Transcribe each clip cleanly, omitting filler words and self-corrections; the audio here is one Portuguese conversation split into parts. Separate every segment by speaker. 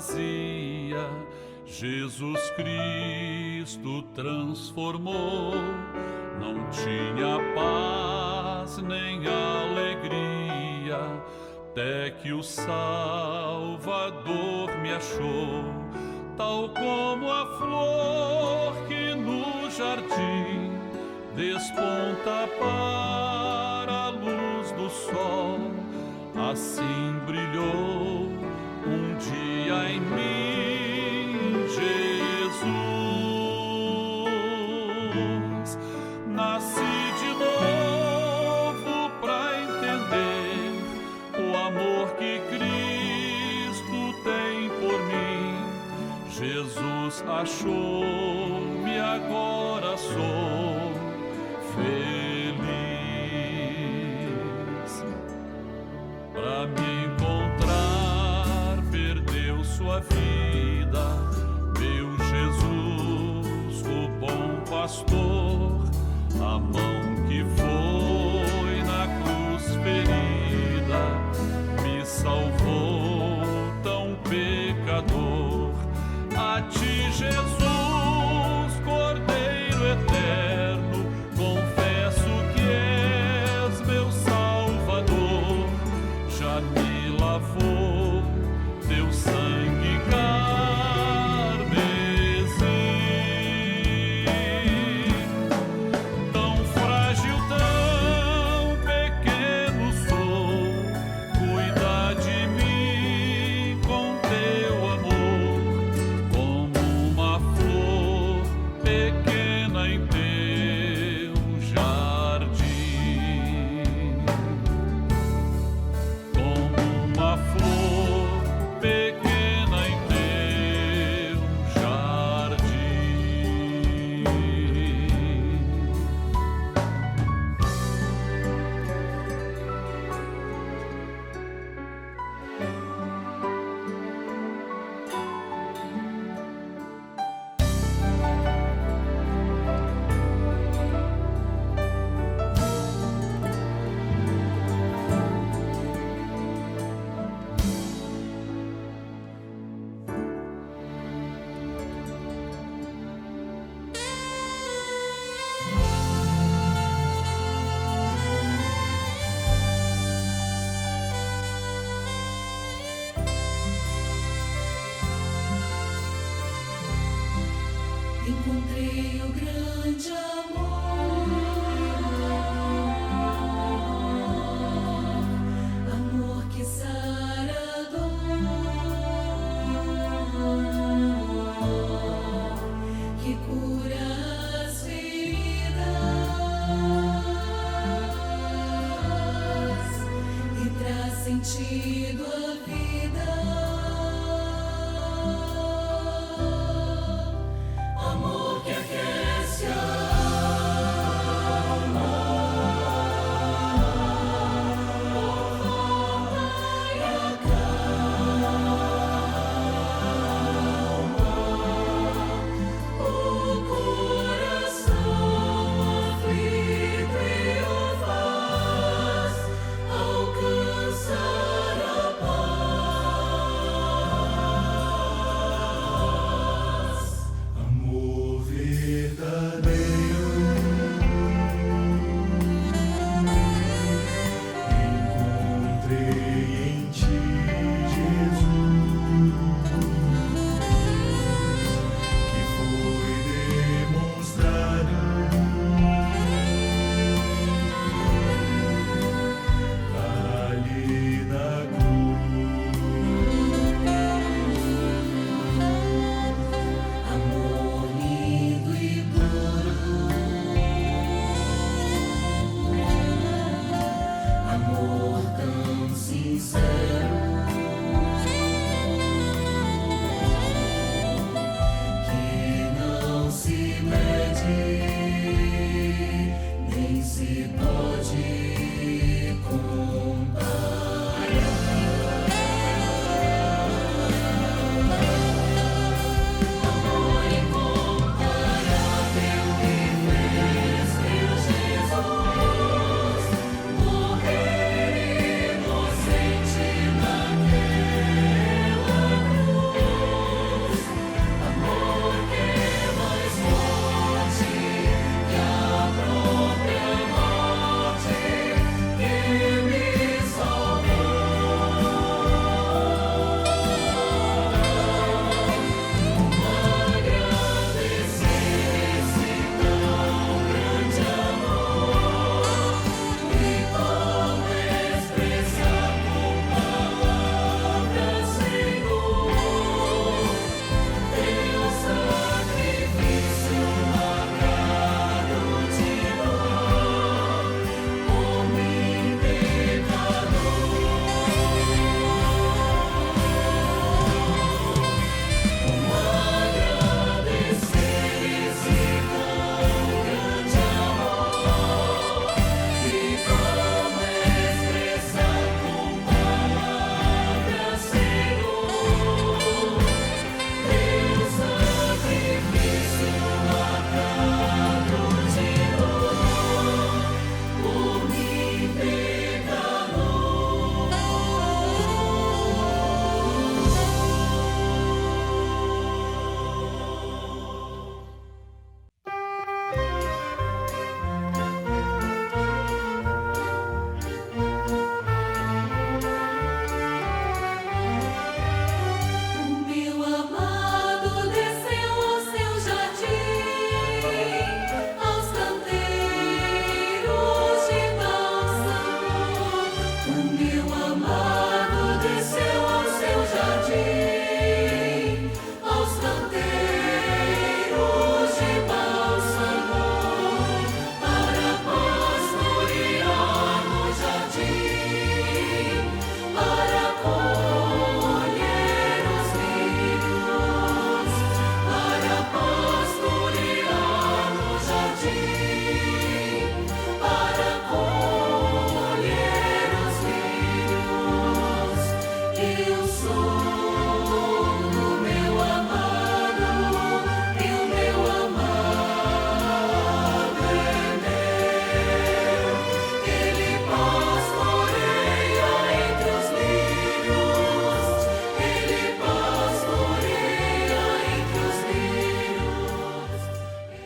Speaker 1: vazia, Jesus Cristo transformou. Não tinha paz nem alegria, até que o Salvador me achou. Tal como a flor que no jardim desponta para a luz do sol, assim brilhou um dia em mim Jesus. Nasci de novo pra entender o amor que Cristo tem por mim. Jesus achou-me, agora sou feliz. Pra me encontrar, perdeu sua vida, meu Jesus, o bom pastor. A mão que foi na cruz ferida me salvou, tão pecador. A ti, Jesus, Cordeiro eterno, confesso que és meu Salvador. Já me lavou teu sangue carmesim. Tão frágil, tão pequeno sou, cuida de mim com teu amor, como uma flor pequena em teu jardim. Como uma flor pequena em teu jardim.
Speaker 2: Encontrei o grande amor, amor que sara a dor, que cura as feridas e traz sentido à vida. Amor que aquece a alma, conforta e acalma o coração aflito e o faz alcançar a paz.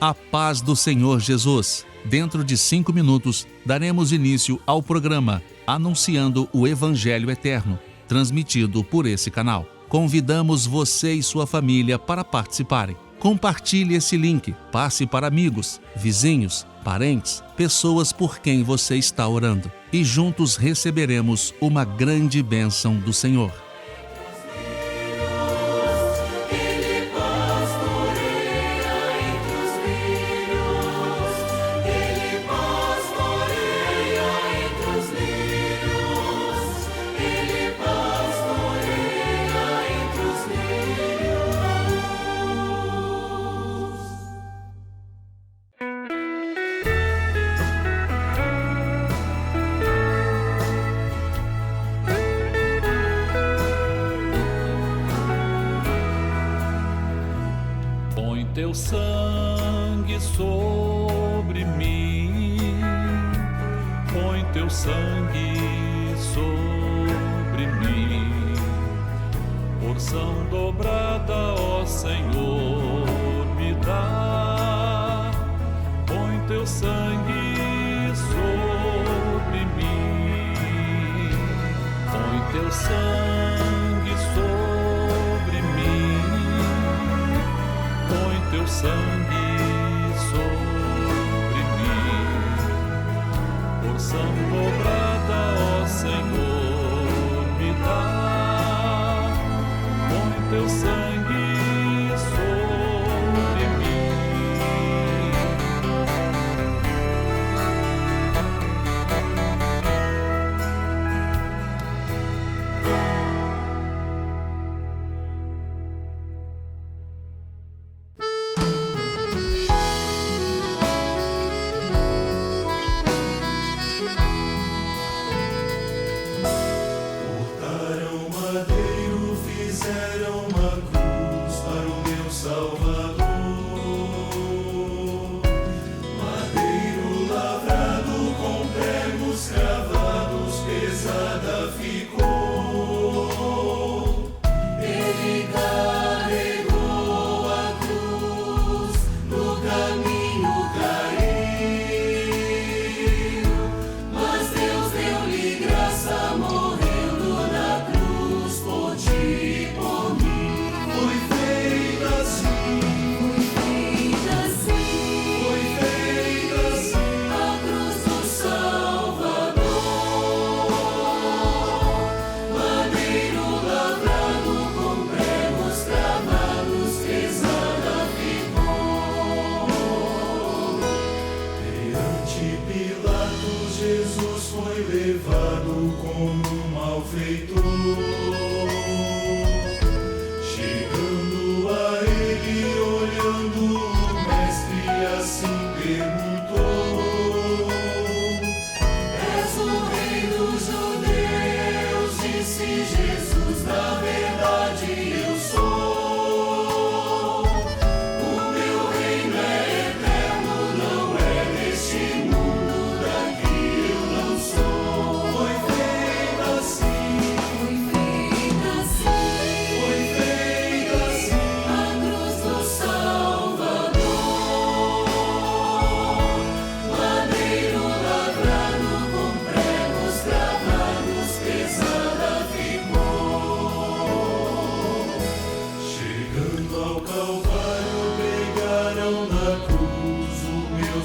Speaker 3: A paz do Senhor Jesus. Dentro de 5 minutos, daremos início ao programa Anunciando o Evangelho Eterno, transmitido por esse canal. Convidamos você e sua família para participarem. Compartilhe esse link, passe para amigos, vizinhos, parentes, pessoas por quem você está orando. E juntos receberemos uma grande bênção do Senhor.
Speaker 1: Teu sangue sobre mim, põe teu sangue sobre mim, porção dobrada, ó Senhor, me dá, põe teu sangue sobre mim, põe teu sangue sobre mim, põe teu sangue sobre mim, porção dobrada, ó Senhor, me dá, põe teu sangue sobre mim.
Speaker 2: A cruz do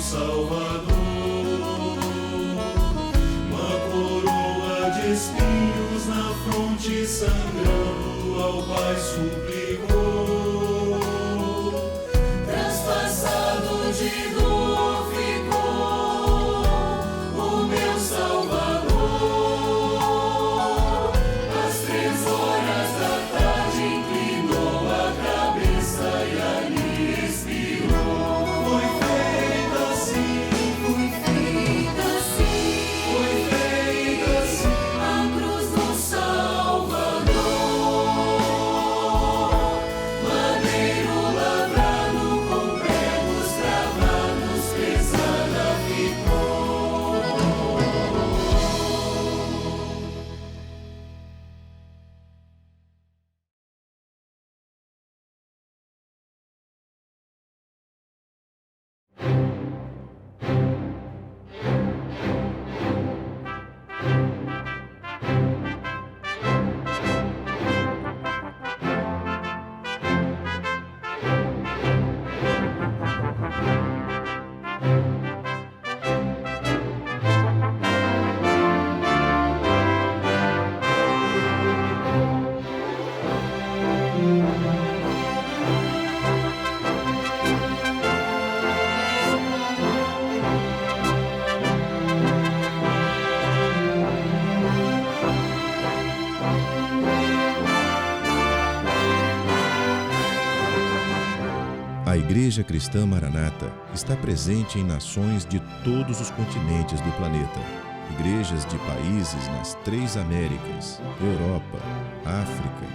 Speaker 2: Salvador.
Speaker 4: Igreja Cristã Maranata está presente em nações de todos os continentes do planeta. Igrejas de países nas 3 Américas, Europa, África,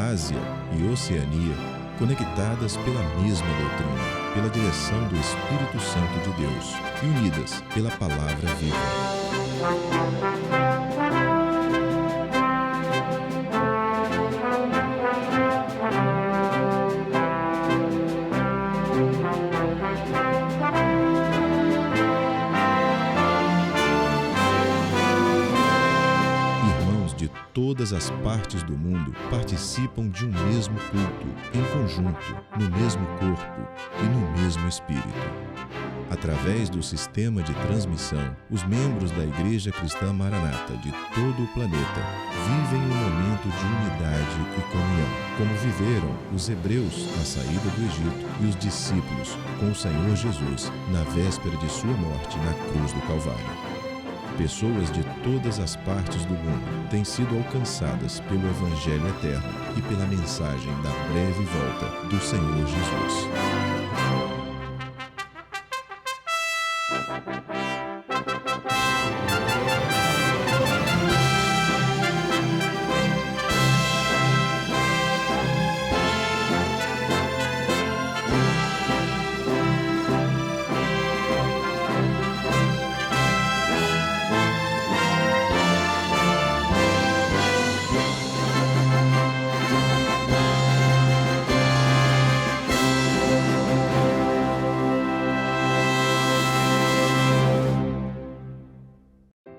Speaker 4: Ásia e Oceania, conectadas pela mesma doutrina, pela direção do Espírito Santo de Deus e unidas pela Palavra Viva. Todas as partes do mundo participam de um mesmo culto, em conjunto, no mesmo corpo e no mesmo espírito. Através do sistema de transmissão, os membros da Igreja Cristã Maranata de todo o planeta vivem um momento de unidade e comunhão, como viveram os hebreus na saída do Egito e os discípulos com o Senhor Jesus na véspera de sua morte na cruz do Calvário. Pessoas de todas as partes do mundo têm sido alcançadas pelo Evangelho eterno e pela mensagem da breve volta do Senhor Jesus.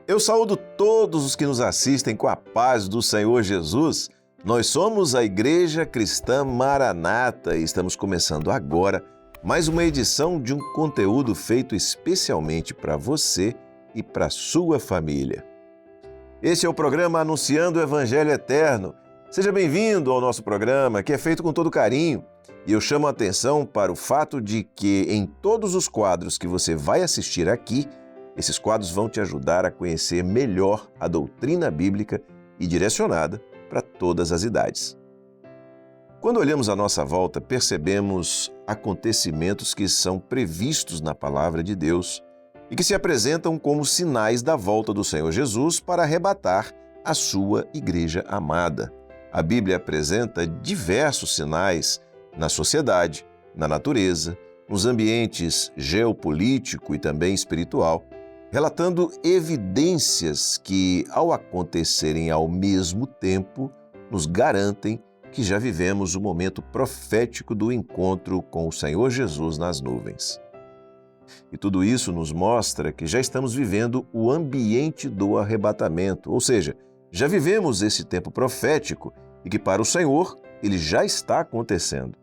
Speaker 5: Eu saúdo todos os que nos assistem com a paz do Senhor Jesus. Nós somos a Igreja Cristã Maranata e estamos começando agora mais uma edição de um conteúdo feito especialmente para você e para sua família. Este é o programa Anunciando o Evangelho Eterno. Seja bem-vindo ao nosso programa, que é feito com todo carinho. E eu chamo a atenção para o fato de que em todos os quadros que você vai assistir aqui, esses quadros vão te ajudar a conhecer melhor a doutrina bíblica e direcionada para todas as idades. Quando olhamos à nossa volta, percebemos acontecimentos que são previstos na Palavra de Deus e que se apresentam como sinais da volta do Senhor Jesus para arrebatar a sua igreja amada. A Bíblia apresenta diversos sinais na sociedade, na natureza, nos ambientes geopolítico e também espiritual, relatando evidências que, ao acontecerem ao mesmo tempo, nos garantem que já vivemos o momento profético do encontro com o Senhor Jesus nas nuvens. E tudo isso nos mostra que já estamos vivendo o ambiente do arrebatamento, ou seja, já vivemos esse tempo profético e que para o Senhor ele já está acontecendo.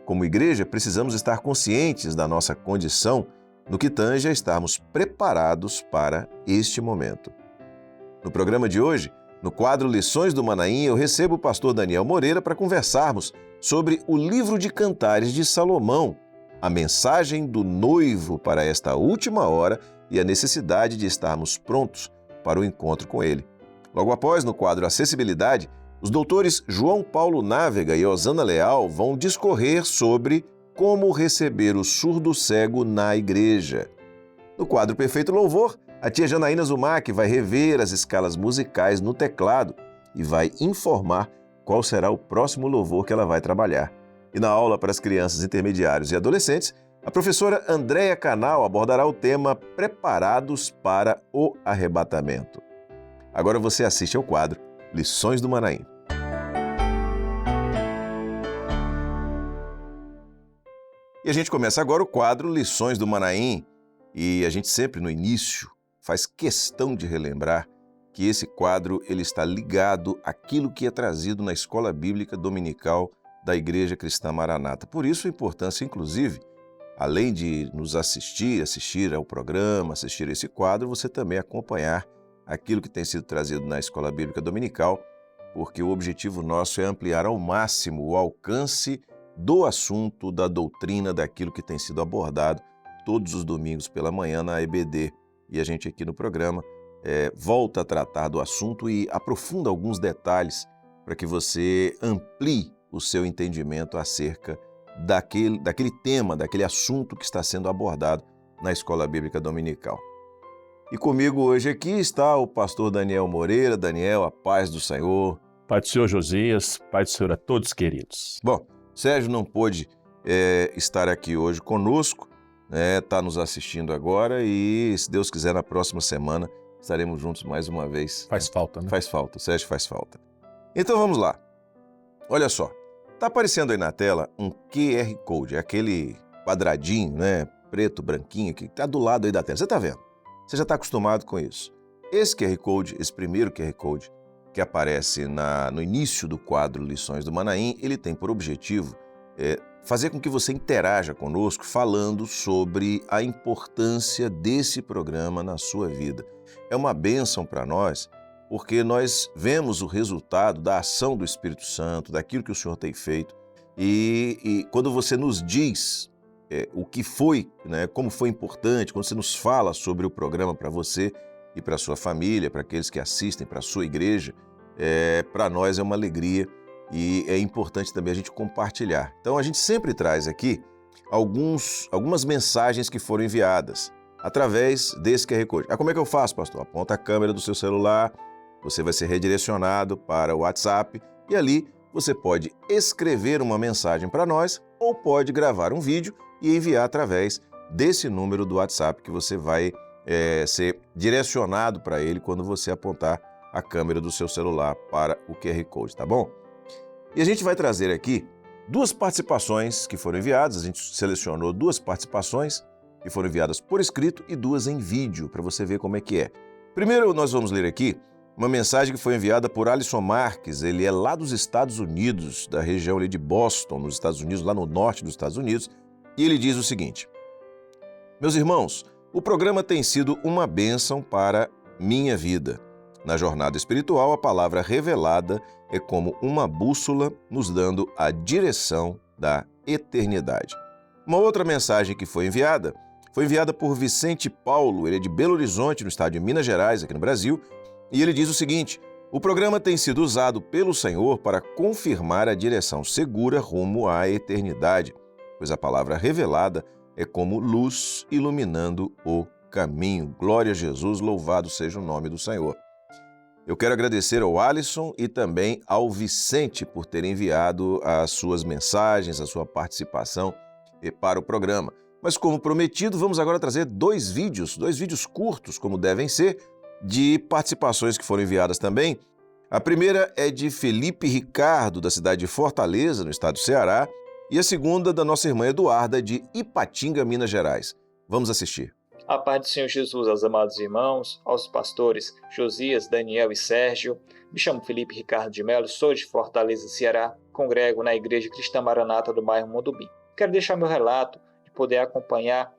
Speaker 5: Como igreja, precisamos estar conscientes da nossa condição no que tange a estarmos preparados para este momento. No programa de hoje, no quadro Lições do Manaim, eu recebo o pastor Daniel Moreira para conversarmos sobre o livro de Cantares de Salomão, a mensagem do noivo para esta última hora e a necessidade de estarmos prontos para o encontro com ele. Logo após, no quadro Acessibilidade, os doutores João Paulo Návega e Osana Leal vão discorrer sobre como receber o surdo-cego na igreja. No quadro Perfeito Louvor, a tia Janaína Zumac vai rever as escalas musicais no teclado e vai informar qual será o próximo louvor que ela vai trabalhar. E na aula para as crianças, intermediários e adolescentes, a professora Andréia Canal abordará o tema Preparados para o Arrebatamento. Agora você assiste ao quadro Lições do Manaim. E a gente começa agora o quadro Lições do Manaim e a gente sempre no início faz questão de relembrar que esse quadro ele está ligado àquilo que é trazido na Escola Bíblica Dominical da Igreja Cristã Maranata. Por isso a importância, inclusive, além de nos assistir ao programa, assistir a esse quadro, você também acompanhar aquilo que tem sido trazido na Escola Bíblica Dominical, porque o objetivo nosso é ampliar ao máximo o alcance do assunto, da doutrina, daquilo que tem sido abordado todos os domingos pela manhã na EBD. E a gente aqui no programa volta a tratar do assunto e aprofunda alguns detalhes para que você amplie o seu entendimento acerca daquele tema, daquele assunto que está sendo abordado na Escola Bíblica Dominical. E comigo hoje aqui está o pastor Daniel Moreira. Daniel, a paz do Senhor.
Speaker 6: Pai do Senhor Josias, Pai do Senhor a todos queridos.
Speaker 5: Bom, Sérgio não pôde estar aqui hoje conosco, está nos assistindo agora e, se Deus quiser, na próxima semana estaremos juntos mais uma vez.
Speaker 6: Faz falta, né?
Speaker 5: Faz falta, o Sérgio faz falta. Então vamos lá. Olha só, está aparecendo aí na tela um QR Code, aquele quadradinho, preto, branquinho, que está do lado aí da tela. Você está vendo? Você já está acostumado com isso. Esse QR Code, esse primeiro QR Code que aparece no início do quadro Lições do Manaim, ele tem por objetivo fazer com que você interaja conosco falando sobre a importância desse programa na sua vida. É uma bênção para nós, porque nós vemos o resultado da ação do Espírito Santo, daquilo que o Senhor tem feito, e quando você nos diz o que foi, como foi importante, quando você nos fala sobre o programa para você e para a sua família, para aqueles que assistem, para a sua igreja, para nós é uma alegria e é importante também a gente compartilhar. Então a gente sempre traz aqui algumas mensagens que foram enviadas através desse QR Code. Como é que eu faço, pastor? Aponta a câmera do seu celular, você vai ser redirecionado para o WhatsApp e ali você pode escrever uma mensagem para nós ou pode gravar um vídeo e enviar através desse número do WhatsApp que você vai ser direcionado para ele quando você apontar a câmera do seu celular para o QR Code, tá bom? E a gente vai trazer aqui duas participações que foram enviadas, a gente selecionou duas participações que foram enviadas por escrito e duas em vídeo, para você ver como é que é. Primeiro, nós vamos ler aqui uma mensagem que foi enviada por Alisson Marques, ele é lá dos Estados Unidos, da região ali de Boston, nos Estados Unidos, lá no norte dos Estados Unidos, e ele diz o seguinte: meus irmãos, o programa tem sido uma bênção para minha vida. Na jornada espiritual, a palavra revelada é como uma bússola nos dando a direção da eternidade. Uma outra mensagem que foi enviada por Vicente Paulo, ele é de Belo Horizonte, no estado de Minas Gerais, aqui no Brasil, e ele diz o seguinte: o programa tem sido usado pelo Senhor para confirmar a direção segura rumo à eternidade, pois a palavra revelada é como luz iluminando o caminho. Glória a Jesus, louvado seja o nome do Senhor. Eu quero agradecer ao Alisson e também ao Vicente por terem enviado as suas mensagens, a sua participação para o programa. Mas como prometido, vamos agora trazer dois vídeos curtos, como devem ser, de participações que foram enviadas também. A primeira é de Felipe Ricardo, da cidade de Fortaleza, no estado do Ceará, e a segunda da nossa irmã Eduarda, de Ipatinga, Minas Gerais. Vamos assistir.
Speaker 7: A paz do Senhor Jesus aos amados irmãos, aos pastores Josias, Daniel e Sérgio. Me chamo Felipe Ricardo de Melo, sou de Fortaleza, Ceará, congrego na Igreja Cristã Maranata do bairro Mondubim. Quero deixar meu relato de poder acompanhar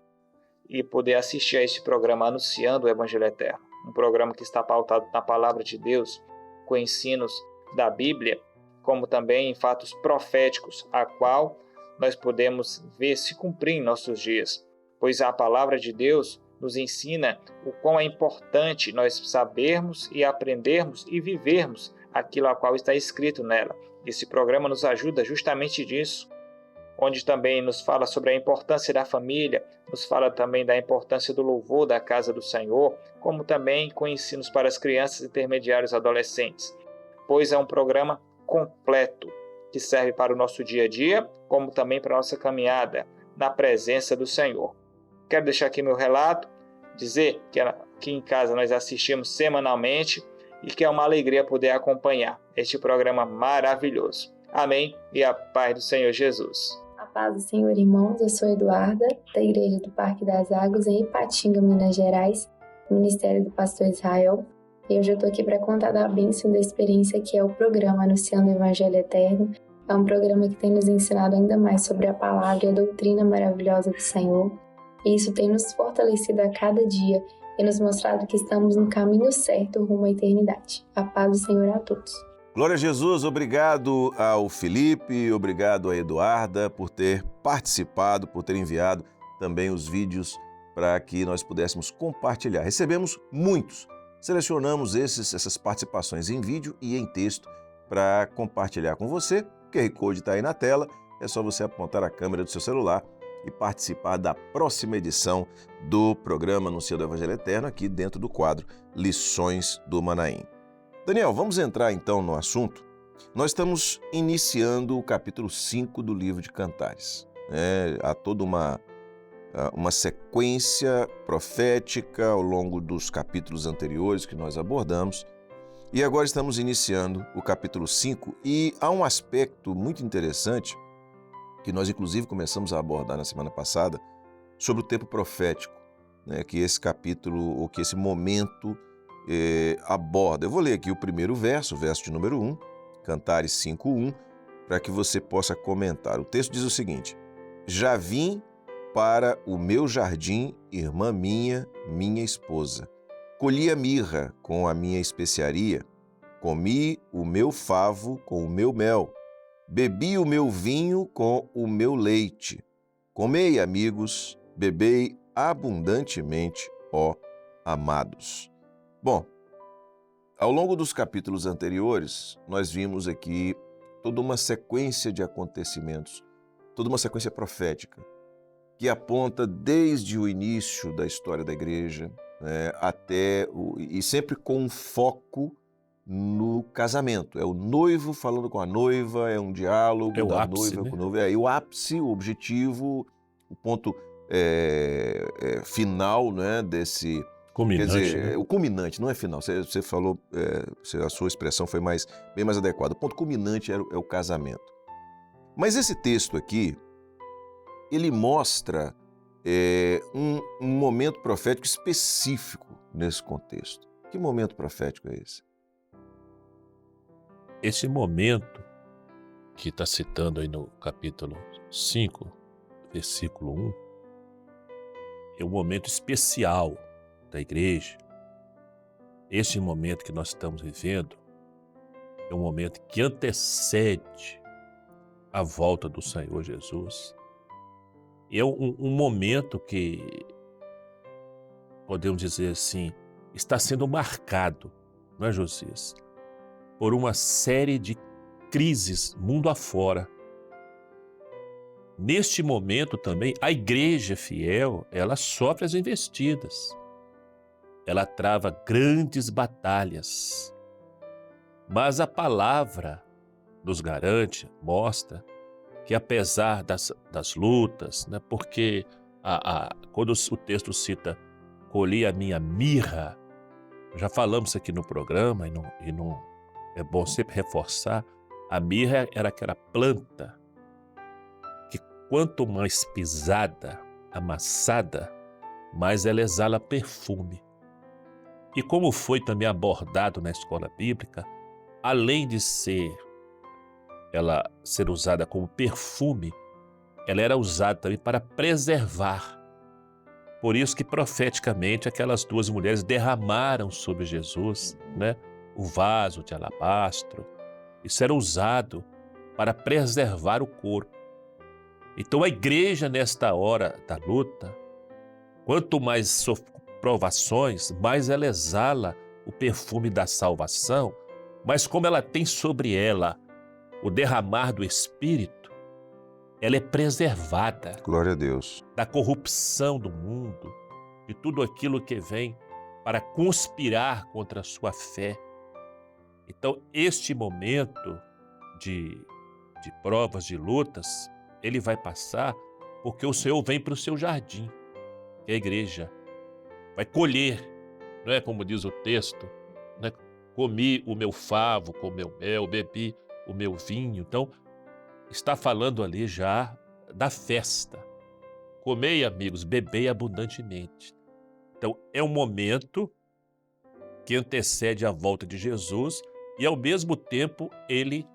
Speaker 7: e poder assistir a este programa Anunciando o Evangelho Eterno, um programa que está pautado na Palavra de Deus, com ensinos da Bíblia, como também em fatos proféticos, a qual nós podemos ver se cumprir em nossos dias. Pois a palavra de Deus nos ensina o quão é importante nós sabermos e aprendermos e vivermos aquilo a qual está escrito nela. Esse programa nos ajuda justamente disso, onde também nos fala sobre a importância da família, nos fala também da importância do louvor da casa do Senhor, como também com ensinos para as crianças, intermediários e adolescentes. Pois é um programa completo, que serve para o nosso dia a dia, como também para a nossa caminhada na presença do Senhor. Quero deixar aqui meu relato, dizer que aqui em casa nós assistimos semanalmente e que é uma alegria poder acompanhar este programa maravilhoso. Amém e a paz do Senhor Jesus.
Speaker 8: A paz do Senhor, irmãos. Eu sou Eduarda, da Igreja do Parque das Águas, em Ipatinga, Minas Gerais, Ministério do Pastor Israel. E hoje eu estou aqui para contar da bênção da experiência que é o programa Anunciando o Evangelho Eterno. É um programa que tem nos ensinado ainda mais sobre a palavra e a doutrina maravilhosa do Senhor. E isso tem nos fortalecido a cada dia e nos mostrado que estamos no caminho certo rumo à eternidade. A paz do Senhor a todos.
Speaker 5: Glória a Jesus, obrigado ao Felipe, obrigado à Eduarda por ter participado, por ter enviado também os vídeos para que nós pudéssemos compartilhar. Recebemos muitos, selecionamos essas participações em vídeo e em texto para compartilhar com você. O QR Code está aí na tela, é só você apontar a câmera do seu celular e participar da próxima edição do programa Anunciando o Evangelho Eterno, aqui dentro do quadro Lições do Manaim. Daniel, vamos entrar então no assunto. Nós estamos iniciando o capítulo 5 do livro de Cantares. Há toda uma sequência profética ao longo dos capítulos anteriores que nós abordamos. E agora estamos iniciando o capítulo 5 e há um aspecto muito interessante que nós inclusive começamos a abordar na semana passada sobre o tempo profético, que esse capítulo, ou que esse momento aborda. Eu vou ler aqui o primeiro verso, o verso de número 1, Cantares 5:1, para que você possa comentar. O texto diz o seguinte: Já vim para o meu jardim, irmã minha, minha esposa. Colhi a mirra com a minha especiaria, comi o meu favo com o meu mel, bebi o meu vinho com o meu leite. Comei, amigos, bebei abundantemente, ó amados. Bom, ao longo dos capítulos anteriores, nós vimos aqui toda uma sequência de acontecimentos, toda uma sequência profética, que aponta desde o início da história da igreja, e sempre com um foco no casamento. É o noivo falando com a noiva, é um diálogo da
Speaker 6: ápice,
Speaker 5: noiva com o noivo. E o ápice, o objetivo, o ponto final, desse...
Speaker 6: Culminante,
Speaker 5: Quer dizer, o culminante, não é final. Você falou, a sua expressão foi bem mais adequada. O ponto culminante é o casamento. Mas esse texto aqui, ele mostra um momento profético específico nesse contexto. Que momento profético é esse?
Speaker 6: Esse momento que está citando aí no capítulo 5, versículo 1, é um momento especial da igreja. Este momento que nós estamos vivendo é um momento que antecede a volta do Senhor Jesus. É um momento que, podemos dizer assim, está sendo marcado, não é, Josias, por uma série de crises mundo afora. Neste momento também, a igreja fiel, ela sofre as investidas. Ela trava grandes batalhas. Mas a palavra nos garante, mostra, que apesar das lutas, porque quando o texto cita colhi a minha mirra, já falamos aqui no programa, e não é bom sempre reforçar, a mirra era aquela planta que quanto mais pisada, amassada, mais ela exala perfume. E como foi também abordado na escola bíblica, além de ela ser usada como perfume, ela era usada também para preservar. Por isso que profeticamente aquelas duas mulheres derramaram sobre Jesus, o vaso de alabastro. Isso era usado para preservar o corpo. Então a igreja nesta hora da luta, quanto mais provações, mais ela exala o perfume da salvação, mas como ela tem sobre ela o derramar do Espírito, ela é preservada.
Speaker 5: Glória a Deus.
Speaker 6: Da corrupção do mundo, de tudo aquilo que vem para conspirar contra a sua fé. Então, este momento de provas, de lutas, ele vai passar porque o Senhor vem para o seu jardim, que é a igreja. Vai colher, não é como diz o texto, comi o meu favo com o meu mel, bebi o meu vinho. Então, está falando ali já da festa. Comei, amigos, bebei abundantemente. Então, é um momento que antecede a volta de Jesus e, ao mesmo tempo, ele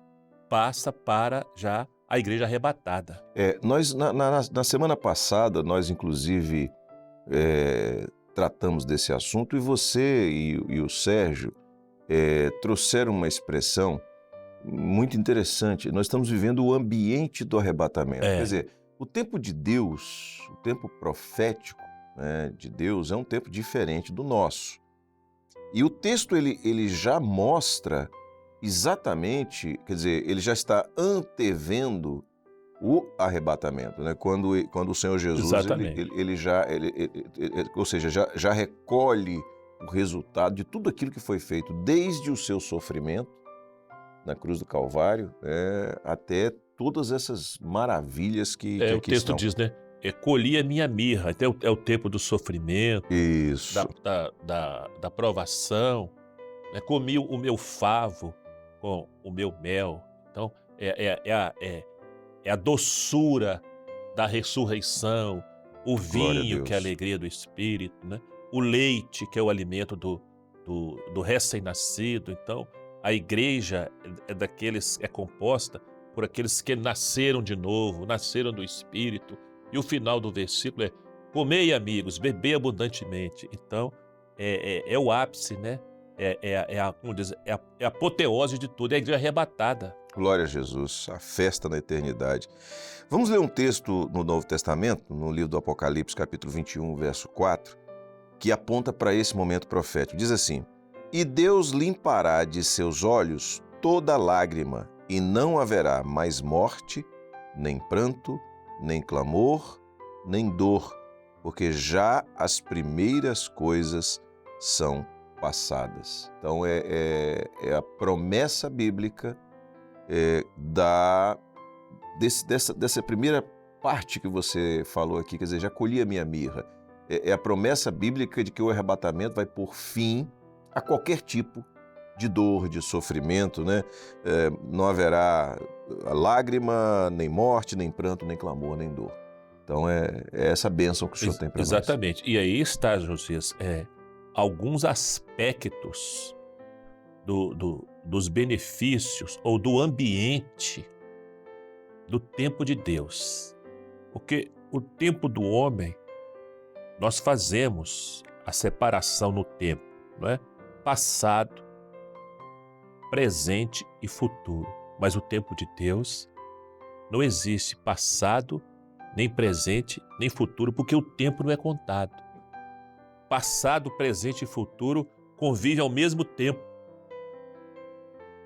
Speaker 6: passa para já a igreja arrebatada.
Speaker 5: Nós, na semana passada, nós inclusive tratamos desse assunto e você e o Sérgio trouxeram uma expressão muito interessante. Nós estamos vivendo o ambiente do arrebatamento. Quer dizer, o tempo de Deus, o tempo profético de Deus é um tempo diferente do nosso. E o texto ele já mostra exatamente, quer dizer, ele já está antevendo o arrebatamento, né? Quando o Senhor Jesus,
Speaker 6: Exatamente.
Speaker 5: ou seja, já recolhe o resultado de tudo aquilo que foi feito, desde o seu sofrimento na cruz do Calvário, até todas essas maravilhas que
Speaker 6: O
Speaker 5: aqui
Speaker 6: texto
Speaker 5: estão.
Speaker 6: diz, né? Colhi a minha mirra. Até é o tempo do sofrimento,
Speaker 5: Isso.
Speaker 6: da provação, né? Comi o meu favo com o meu mel. Então, é a doçura da ressurreição, o
Speaker 5: Glória a
Speaker 6: vinho, que é a
Speaker 5: Deus.
Speaker 6: alegria do Espírito, né? O leite, que é o alimento do recém-nascido. Então, a igreja é composta por aqueles que nasceram de novo, nasceram do Espírito. E o final do versículo é: comei, amigos, bebei abundantemente. Então, é o ápice, né? Como diz, é a apoteose de tudo, é a igreja arrebatada.
Speaker 5: Glória a Jesus, a festa na eternidade. Vamos ler um texto no Novo Testamento, no livro do Apocalipse, capítulo 21, verso 4, que aponta para esse momento profético. Diz assim: e Deus limpará de seus olhos toda lágrima, e não haverá mais morte, nem pranto, nem clamor, nem dor, porque já as primeiras coisas são passadas. Então é a promessa bíblica dessa primeira parte que você falou aqui, quer dizer, já colhi a minha mirra. É a promessa bíblica de que o arrebatamento vai pôr fim a qualquer tipo de dor, de sofrimento, né? Não haverá lágrima, nem morte, nem pranto, nem clamor, nem dor. Então é essa bênção que o Senhor tem para nós.
Speaker 6: Exatamente. E aí está, Josias, alguns aspectos dos benefícios ou do ambiente do tempo de Deus. Porque o tempo do homem, nós fazemos a separação no tempo, não é? Passado, presente e futuro. Mas o tempo de Deus não existe passado, nem presente, nem futuro, porque o tempo não é contado. Passado, presente e futuro convivem ao mesmo tempo.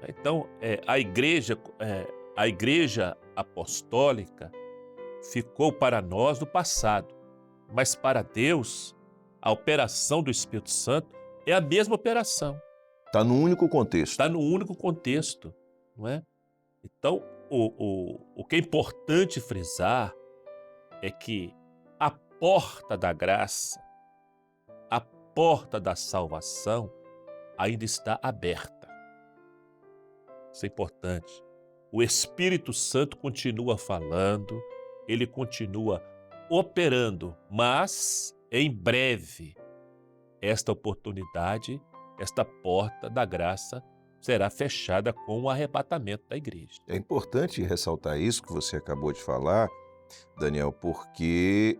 Speaker 6: Então, a igreja apostólica ficou para nós no passado, mas para Deus, a operação do Espírito Santo é a mesma operação.
Speaker 5: Está no único contexto.
Speaker 6: Está no único contexto, não é? Então, o que é importante frisar é que a porta da graça, a porta da salvação ainda está aberta. Isso é importante. O Espírito Santo continua falando, ele continua operando, mas em breve esta oportunidade, esta porta da graça será fechada com o arrebatamento da igreja.
Speaker 5: É importante ressaltar isso que você acabou de falar, Daniel, porque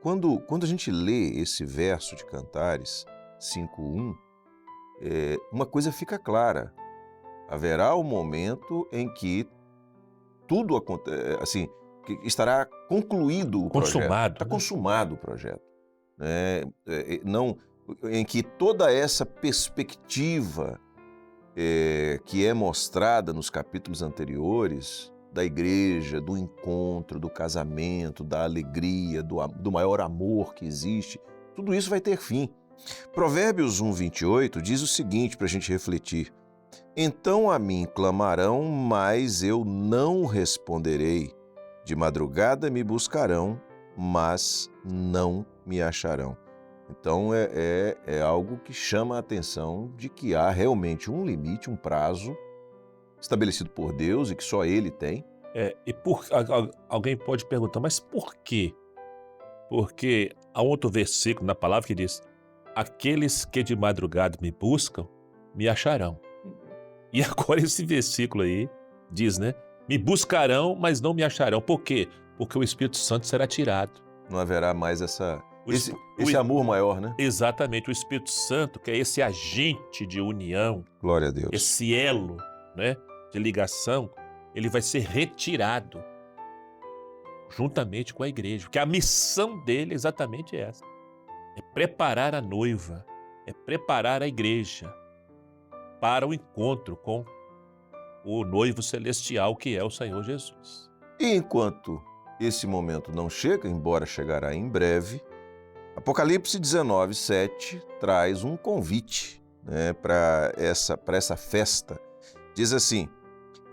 Speaker 5: quando a gente lê esse verso de Cantares 5:1, uma coisa fica clara: haverá um momento em que tudo assim, que estará concluído o projeto.
Speaker 6: Consumado.
Speaker 5: Está
Speaker 6: né?
Speaker 5: consumado o projeto. Não, em que toda essa perspectiva que é mostrada nos capítulos anteriores, da igreja, do encontro, do casamento, da alegria, do maior amor que existe, tudo isso vai ter fim. Provérbios 1:28 diz o seguinte para a gente refletir: então a mim clamarão, mas eu não responderei. De madrugada me buscarão, mas não me acharão. Então é algo que chama a atenção de que há realmente um limite, um prazo estabelecido por Deus e que só Ele tem.
Speaker 6: Alguém pode perguntar, mas por quê? Porque há outro versículo na palavra que diz: aqueles que de madrugada me buscam, me acharão. E agora esse versículo aí diz, né? Me buscarão, mas não me acharão. Por quê? Porque o Espírito Santo será tirado.
Speaker 5: Não haverá mais esse amor maior, né?
Speaker 6: Exatamente. O Espírito Santo, que é esse agente de união,
Speaker 5: Glória a Deus.
Speaker 6: esse elo, né, de ligação, ele vai ser retirado juntamente com a igreja. Porque a missão dele é exatamente essa. É preparar a noiva, é preparar a igreja para o encontro com o noivo celestial que é o Senhor Jesus.
Speaker 5: E enquanto esse momento não chega, embora chegará em breve, Apocalipse 19:7 traz um convite, né, para essa festa. Diz assim: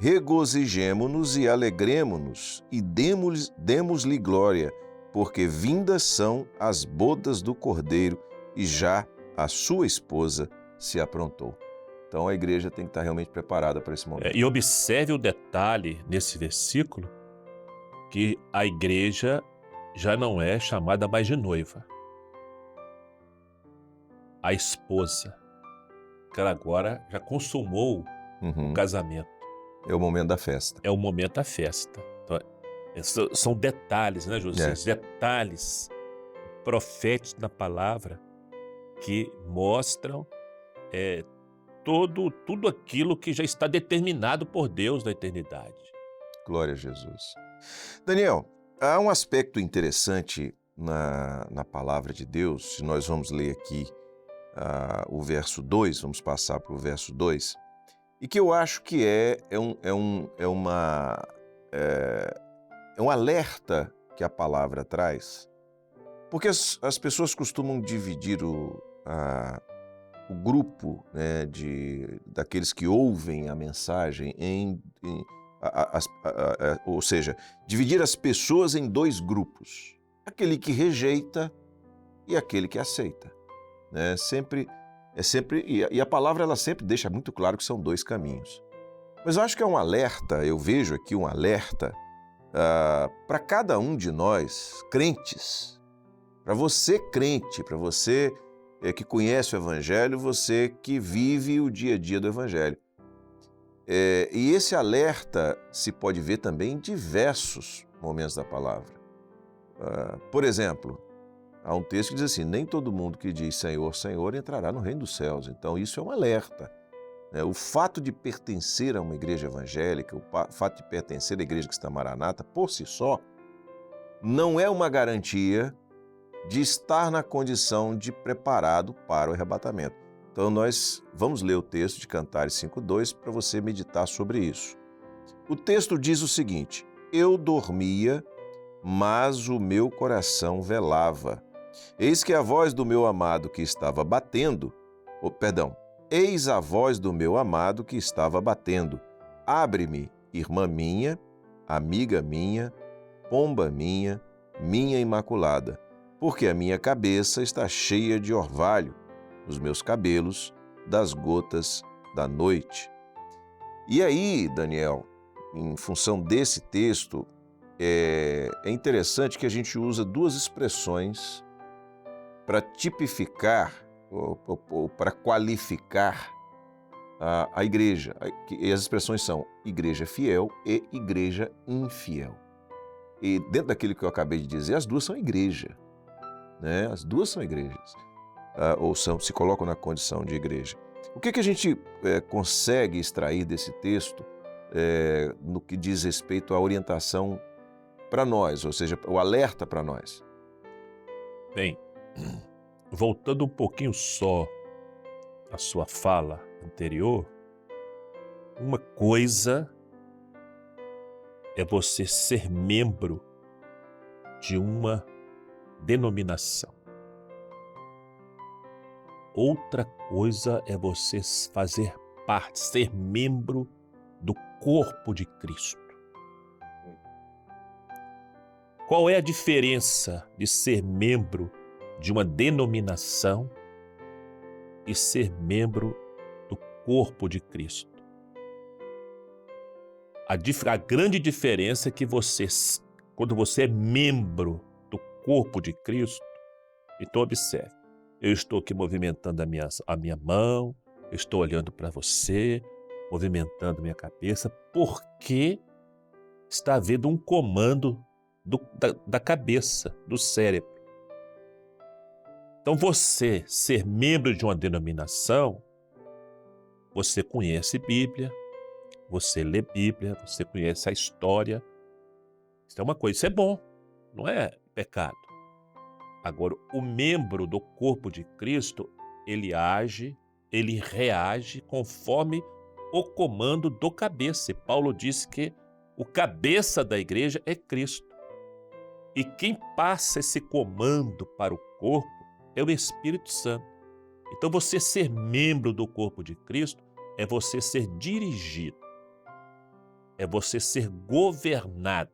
Speaker 5: regozijemo-nos e alegremo-nos e demos-lhe glória, porque vindas são as bodas do Cordeiro e já a sua esposa se aprontou. Então a igreja tem que estar realmente preparada para esse momento.
Speaker 6: E observe o detalhe nesse versículo, que a igreja já não é chamada mais de noiva. A esposa, que ela agora já consumou o casamento.
Speaker 5: É o momento da festa.
Speaker 6: É o momento da festa. Então, são detalhes, né, José? Detalhes proféticos na palavra que mostram tudo aquilo que já está determinado por Deus na eternidade.
Speaker 5: Glória a Jesus. Daniel, há um aspecto interessante na palavra de Deus. Se nós vamos ler aqui o verso 2, vamos passar para o verso 2, e que eu acho que é um alerta que a palavra traz, porque as pessoas costumam dividir o grupo, né, daqueles que ouvem a mensagem ou seja, dividir as pessoas em dois grupos, aquele que rejeita e aquele que aceita. Né? E a palavra ela sempre deixa muito claro que são dois caminhos. Mas eu acho que é um alerta, eu vejo aqui um alerta para cada um de nós, crentes, para você crente, para você que conhece o Evangelho, você que vive o dia a dia do Evangelho. E esse alerta se pode ver também em diversos momentos da palavra. Por exemplo, há um texto que diz assim: nem todo mundo que diz Senhor, Senhor entrará no reino dos céus. Então isso é um alerta. O fato de pertencer a uma igreja evangélica, o fato de pertencer à igreja cristã Maranata, por si só, não é uma garantia de estar na condição de preparado para o arrebatamento. Então nós vamos ler o texto de Cantares 5:2 para você meditar sobre isso. O texto diz o seguinte: eu dormia, mas o meu coração velava. Eis que a voz do meu amado que estava batendo, eis a voz do meu amado que estava batendo. Abre-me, irmã minha, amiga minha, pomba minha, minha imaculada, porque a minha cabeça está cheia de orvalho, os meus cabelos das gotas da noite. E aí, Daniel, em função desse texto, é interessante que a gente usa duas expressões para tipificar ou para qualificar a igreja. E as expressões são igreja fiel e igreja infiel. E dentro daquilo que eu acabei de dizer, as duas são igreja. Né? As duas são igrejas. Ou se colocam na condição de igreja. O que a gente consegue extrair desse texto no que diz respeito à orientação para nós, ou seja, o alerta para nós?
Speaker 6: Bem, voltando um pouquinho só à sua fala anterior, uma coisa é você ser membro de uma denominação. Outra coisa é você fazer parte, ser membro do corpo de Cristo. Qual é a diferença de ser membro de uma denominação e ser membro do corpo de Cristo? A grande diferença é que quando você é membro do corpo de Cristo, então observe, eu estou aqui movimentando a minha mão, eu estou olhando para você, movimentando minha cabeça, porque está havendo um comando da cabeça, do cérebro. Então você ser membro de uma denominação, você conhece Bíblia, você lê Bíblia, você conhece a história. Isso é uma coisa, isso é bom, não é pecado. Agora, o membro do corpo de Cristo, ele reage conforme o comando do cabeça. E Paulo disse que O cabeça da igreja é Cristo. E quem passa esse comando para o corpo é o Espírito Santo. Então, você ser membro do corpo de Cristo é você ser dirigido, é você ser governado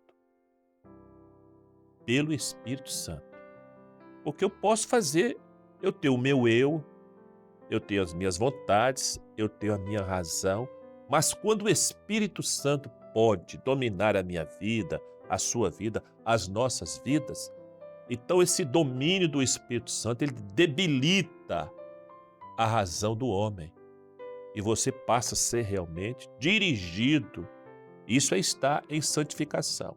Speaker 6: pelo Espírito Santo. Porque eu posso fazer, eu tenho o meu eu tenho as minhas vontades, eu tenho a minha razão, mas quando o Espírito Santo pode dominar a minha vida, a sua vida, as nossas vidas, então esse domínio do Espírito Santo, ele debilita a razão do homem. E você passa a ser realmente dirigido. Isso é estar em santificação.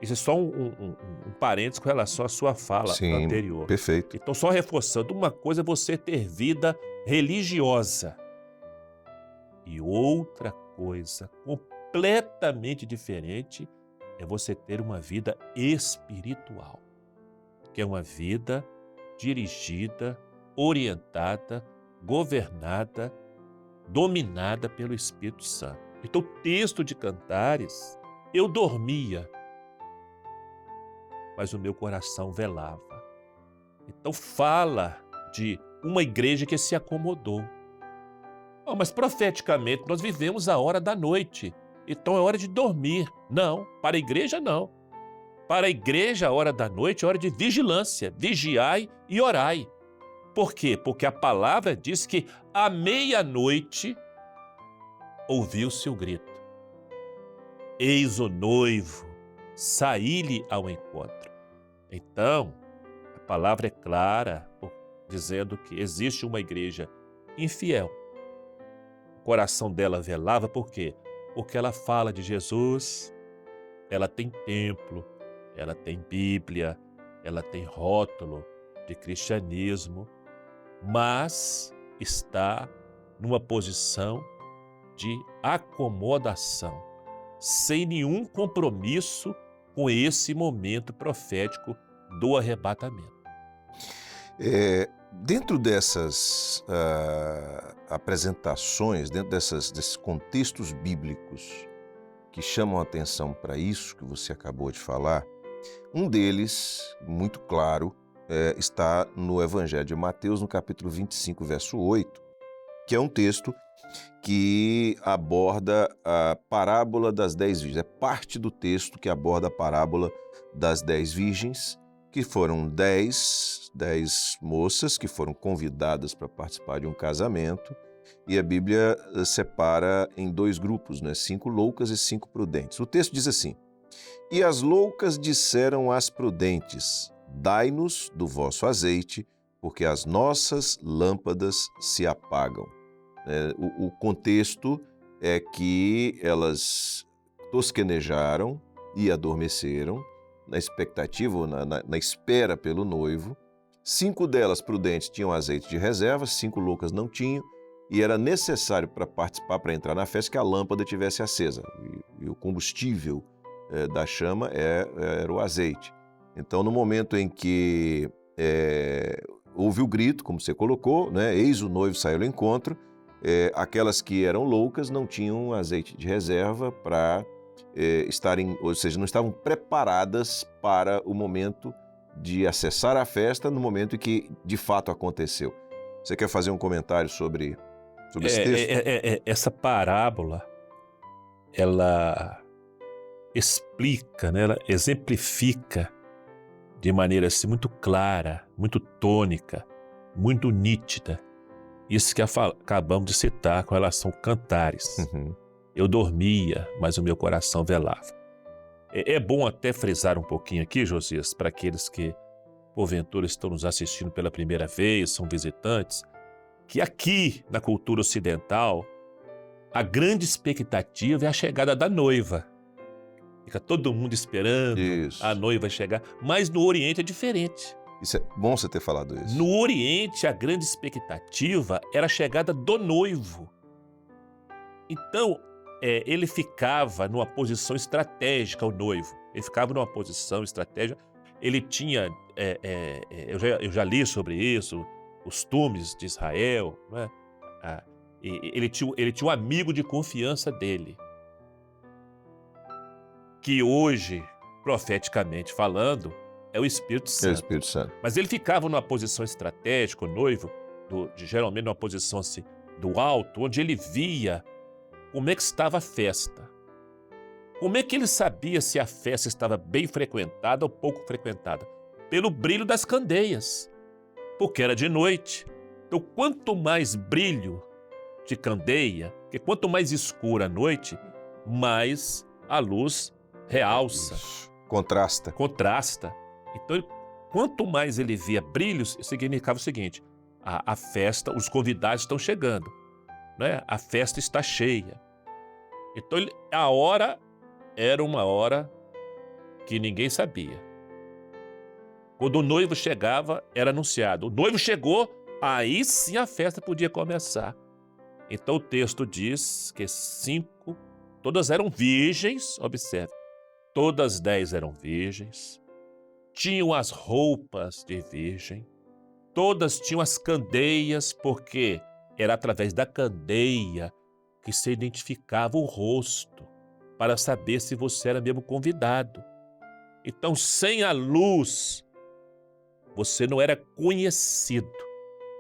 Speaker 6: Isso é só um parênteses com relação à sua fala anterior.
Speaker 5: Perfeito.
Speaker 6: Então, só reforçando, uma coisa é você ter vida religiosa. E outra coisa completamente diferente é você ter uma vida espiritual, que é uma vida dirigida, orientada, governada, dominada pelo Espírito Santo. Então, o texto de Cantares, eu dormia, mas o meu coração velava. Então, fala de uma igreja que se acomodou. Oh, mas profeticamente nós vivemos a hora da noite, então é hora de dormir. Não, para a igreja não. Para a igreja a hora da noite é hora de vigilância, vigiai e orai. Por quê? Porque a palavra diz que à meia-noite ouviu-se o grito. Eis o noivo, saí-lhe ao encontro. Então, a palavra é clara, dizendo que existe uma igreja infiel. O coração dela velava, por quê? Porque ela fala de Jesus, ela tem templo, ela tem Bíblia, ela tem rótulo de cristianismo, mas está numa posição de acomodação, sem nenhum compromisso com esse momento profético do arrebatamento.
Speaker 5: Dentro dessas apresentações, dentro desses contextos bíblicos que chamam a atenção para isso que você acabou de falar, um deles, muito claro, está no Evangelho de Mateus, no capítulo 25, verso 8, que é um texto que aborda a parábola das 10 virgens. É parte do texto que aborda a parábola das 10 virgens, que foram 10 moças que foram convidadas para participar de um casamento, e a Bíblia separa em 2 grupos, 5 loucas e 5 prudentes. O texto diz assim: E as loucas disseram às prudentes: Dai-nos do vosso azeite, porque as nossas lâmpadas se apagam. O contexto é que elas tosquenejaram e adormeceram na expectativa, ou na espera pelo noivo. 5 delas prudentes tinham azeite de reserva, 5 loucas não tinham, e era necessário para participar, para entrar na festa, que a lâmpada estivesse acesa. E o combustível da chama era o azeite. Então, no momento em que houve o grito, como você colocou, eis o noivo saiu ao encontro, aquelas que eram loucas não tinham azeite de reserva para estarem, ou seja, não estavam preparadas para o momento de acessar a festa no momento em que de fato aconteceu. Você quer fazer um comentário sobre esse texto?
Speaker 6: Essa parábola, ela explica, ela exemplifica de maneira assim, muito clara, muito tônica, muito nítida, isso que acabamos de citar com relação a Cantares.
Speaker 5: Uhum.
Speaker 6: Eu dormia, mas o meu coração velava. É bom até frisar um pouquinho aqui, Josias, para aqueles que, porventura, estão nos assistindo pela primeira vez, são visitantes, que aqui, na cultura ocidental, a grande expectativa é a chegada da noiva. Fica todo mundo esperando a noiva chegar, mas no Oriente é diferente.
Speaker 5: Isso é bom você ter falado isso.
Speaker 6: No Oriente, a grande expectativa era a chegada do noivo. Então, ele ficava numa posição estratégica, o noivo. Ele ficava numa posição estratégica. Ele tinha, eu já li sobre isso, costumes de Israel, né? Ele tinha um amigo de confiança dele. que hoje, profeticamente falando, é o Espírito
Speaker 5: É o
Speaker 6: Santo.
Speaker 5: Espírito Santo.
Speaker 6: Mas ele ficava numa posição estratégica, o noivo, geralmente numa posição assim, do alto, onde ele via como é que estava a festa. Como é que ele sabia se a festa estava bem frequentada ou pouco frequentada? Pelo brilho das candeias, porque era de noite. Então, quanto mais brilho de candeia, porque quanto mais escura a noite, mais a luz realça,
Speaker 5: Contrasta.
Speaker 6: contrasta. Então, quanto mais ele via brilhos, significava o seguinte: a festa, os convidados estão chegando, né? A festa está cheia. Então, a hora era uma hora que ninguém sabia. Quando o noivo chegava, era anunciado. O noivo chegou, aí sim a festa podia começar. Então o texto diz que 5, todas eram virgens, observe, todas 10 eram virgens, tinham as roupas de virgem, todas tinham as candeias, porque era através da candeia que se identificava o rosto, para saber se você era mesmo convidado. Então, sem a luz, você não era conhecido.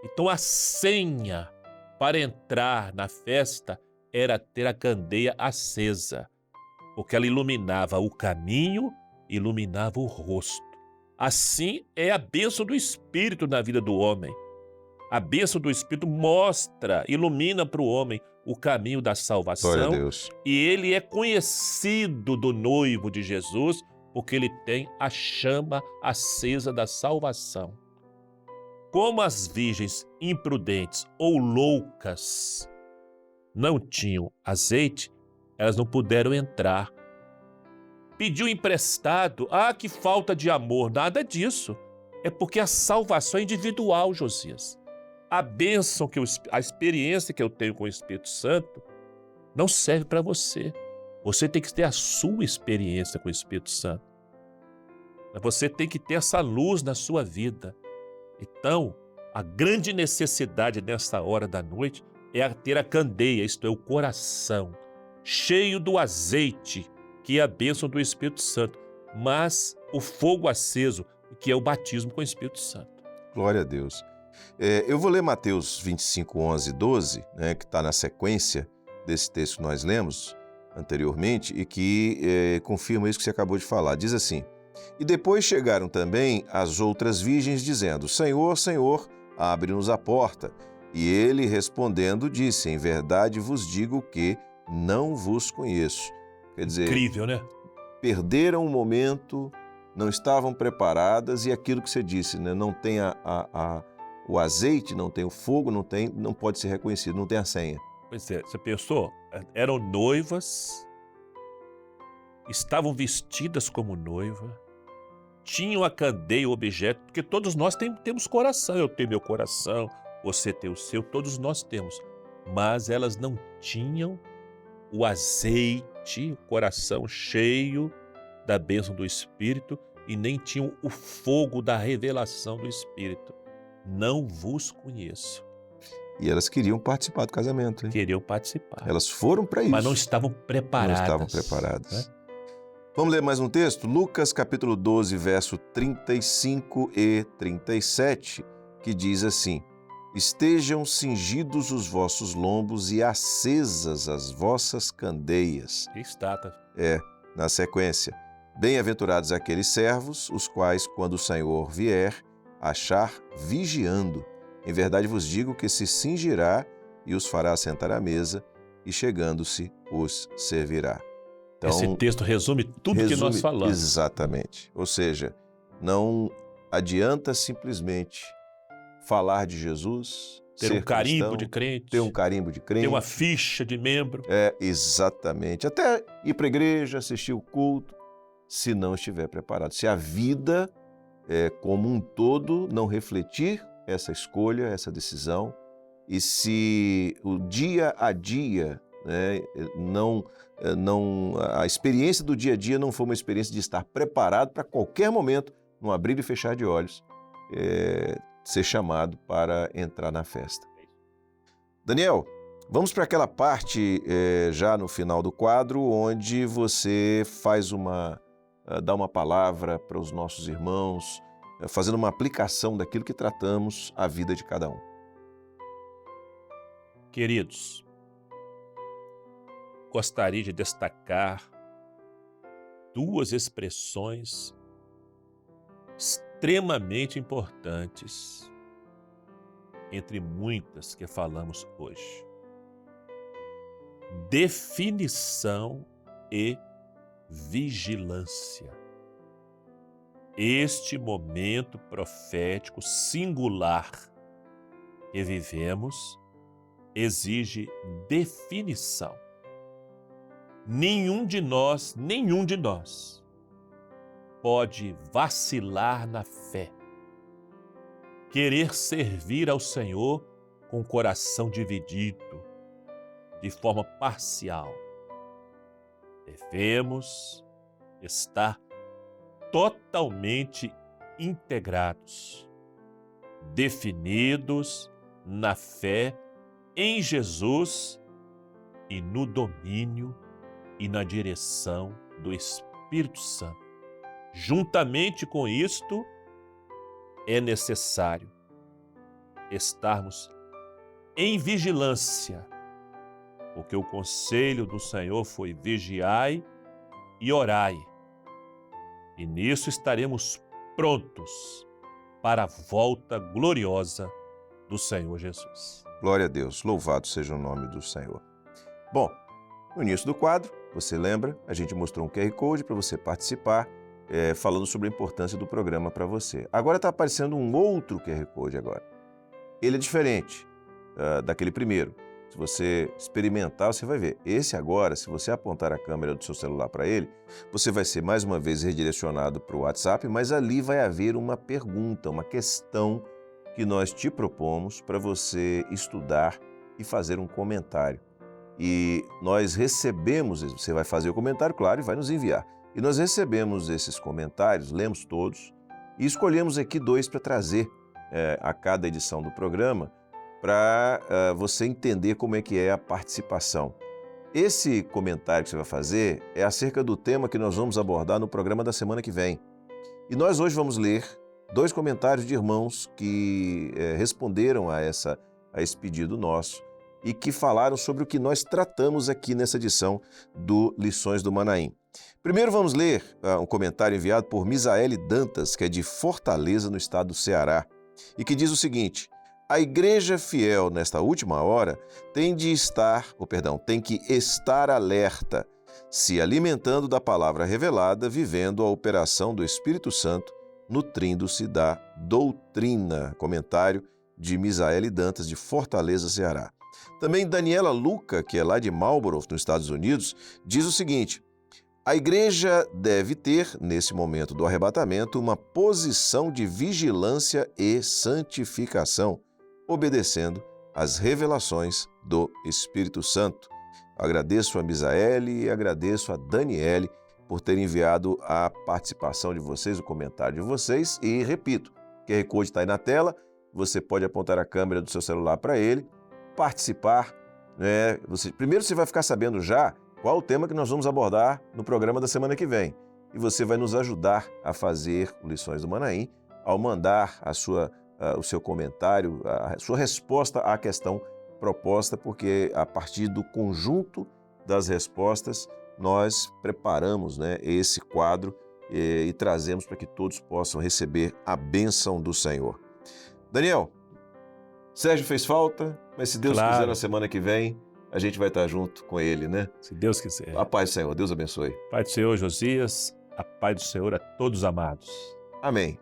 Speaker 6: Então, a senha para entrar na festa era ter a candeia acesa, porque ela iluminava o caminho, iluminava o rosto. Assim é a bênção do Espírito na vida do homem. A bênção do Espírito mostra, ilumina para o homem o caminho da
Speaker 5: Glória a
Speaker 6: salvação,
Speaker 5: Deus.
Speaker 6: e ele é conhecido do noivo de Jesus, porque ele tem a chama acesa da salvação. Como as virgens imprudentes ou loucas não tinham azeite, elas não puderam entrar. Pediu emprestado, que falta de amor, nada disso. É porque a salvação é individual, Josias. A bênção, a experiência que eu tenho com o Espírito Santo não serve para você. Você tem que ter a sua experiência com o Espírito Santo. Você tem que ter essa luz na sua vida. Então, a grande necessidade nessa hora da noite é ter a candeia, isto é, o coração, cheio do azeite, que é a bênção do Espírito Santo, mas o fogo aceso, que é o batismo com o Espírito Santo.
Speaker 5: Glória a Deus. Eu vou ler Mateus 25, 11 e 12, né, que está na sequência desse texto que nós lemos anteriormente e que confirma isso que você acabou de falar. Diz assim: e depois chegaram também as outras virgens, dizendo: Senhor, Senhor, abre-nos a porta. E ele, respondendo, disse: em verdade vos digo que não vos conheço. Quer dizer,
Speaker 6: Incrível, né?
Speaker 5: perderam o momento, não estavam preparadas, e aquilo que você disse, né? Não tem o azeite, não tem o fogo, não pode ser reconhecido, não tem a senha.
Speaker 6: Pois é, você pensou? Eram noivas, estavam vestidas como noiva, tinham a candeia, o objeto, porque todos nós temos coração. Eu tenho meu coração, você tem o seu, todos nós temos. Mas elas não tinham o azeite, o coração cheio da bênção do Espírito, e nem tinham o fogo da revelação do Espírito. Não vos conheço.
Speaker 5: E elas queriam participar do casamento, hein?
Speaker 6: Queriam participar.
Speaker 5: Elas foram para isso.
Speaker 6: Mas não estavam preparadas.
Speaker 5: Não estavam preparadas.
Speaker 6: Né?
Speaker 5: Vamos ler mais um texto? Lucas capítulo 12, verso 35 e 37, que diz assim: estejam cingidos os vossos lombos e acesas as vossas candeias.
Speaker 6: Que estátua.
Speaker 5: Na sequência: bem-aventurados aqueles servos, os quais, quando o Senhor vier, achar vigiando. Em verdade vos digo que se cingirá e os fará sentar à mesa, e chegando-se os servirá. Então,
Speaker 6: esse texto resume tudo que nós falamos.
Speaker 5: Exatamente. Ou seja, não adianta simplesmente falar de Jesus,
Speaker 6: ter um carimbo de crente,
Speaker 5: ter um carimbo de crente,
Speaker 6: ter uma ficha de membro.
Speaker 5: Exatamente. Até ir para a igreja, assistir o culto, se não estiver preparado. Se a vida como um todo não refletir essa escolha, essa decisão, e se o dia a dia, né, a experiência do dia a dia não for uma experiência de estar preparado para qualquer momento, no abrir e fechar de olhos, ser chamado para entrar na festa. Daniel, Vamos para aquela parte já no final do quadro, onde você dá uma palavra para os nossos irmãos, fazendo uma aplicação daquilo que tratamos à vida de cada um.
Speaker 6: Queridos, gostaria de destacar duas expressões extremamente importantes, entre muitas que falamos hoje. Definição e vigilância. Este momento profético singular que vivemos exige definição. Nenhum de nós pode vacilar na fé, querer servir ao Senhor com o coração dividido, de forma parcial. Devemos estar totalmente integrados, definidos na fé em Jesus e no domínio e na direção do Espírito Santo. Juntamente com isto, é necessário estarmos em vigilância, porque o conselho do Senhor foi: vigiai e orai, e nisso estaremos prontos para a volta gloriosa do Senhor Jesus.
Speaker 5: Glória a Deus, louvado seja o nome do Senhor. Bom, no início do quadro, você lembra, a gente mostrou um QR Code para você participar, falando sobre a importância do programa para você. Agora está aparecendo um outro QR Code agora. Ele é diferente daquele primeiro. Se você experimentar, você vai ver. Esse agora, se você apontar a câmera do seu celular para ele, você vai ser mais uma vez redirecionado para o WhatsApp, mas ali vai haver uma pergunta, uma questão que nós te propomos para você estudar e fazer um comentário. E nós recebemos, você vai fazer o comentário, claro, e vai nos enviar. E nós recebemos esses comentários, lemos todos e escolhemos aqui 2 para trazer a cada edição do programa, para você entender como é que é a participação. Esse comentário que você vai fazer é acerca do tema que nós vamos abordar no programa da semana que vem. E nós hoje vamos ler 2 comentários de irmãos que responderam a esse pedido nosso e que falaram sobre o que nós tratamos aqui nessa edição do Lições do Manaim. Primeiro vamos ler um comentário enviado por Misaele Dantas, que é de Fortaleza, no estado do Ceará, e que diz o seguinte: a igreja fiel nesta última hora tem que estar alerta, se alimentando da palavra revelada, vivendo a operação do Espírito Santo, nutrindo-se da doutrina. Comentário de Misaele Dantas, de Fortaleza, Ceará. Também Daniela Luca, que é lá de Marlborough, nos Estados Unidos, diz o seguinte: a igreja deve ter, nesse momento do arrebatamento, uma posição de vigilância e santificação, obedecendo às revelações do Espírito Santo. Agradeço a Misaele e agradeço a Daniele por ter enviado a participação de vocês, o comentário de vocês. E repito, o QR Code está aí na tela, você pode apontar a câmera do seu celular para ele, participar. Primeiro você vai ficar sabendo já qual o tema que nós vamos abordar no programa da semana que vem. E você vai nos ajudar a fazer Lições do Manaim ao mandar o seu comentário, a sua resposta à questão proposta, porque a partir do conjunto das respostas nós preparamos esse quadro e trazemos para que todos possam receber a bênção do Senhor. Daniel, Sérgio fez falta, mas se Deus quiser, na semana que vem a gente vai estar junto com ele, né?
Speaker 6: Se Deus quiser.
Speaker 5: A paz do Senhor, Deus abençoe.
Speaker 6: Pai do Senhor, Josias, a paz do Senhor a todos amados.
Speaker 5: Amém.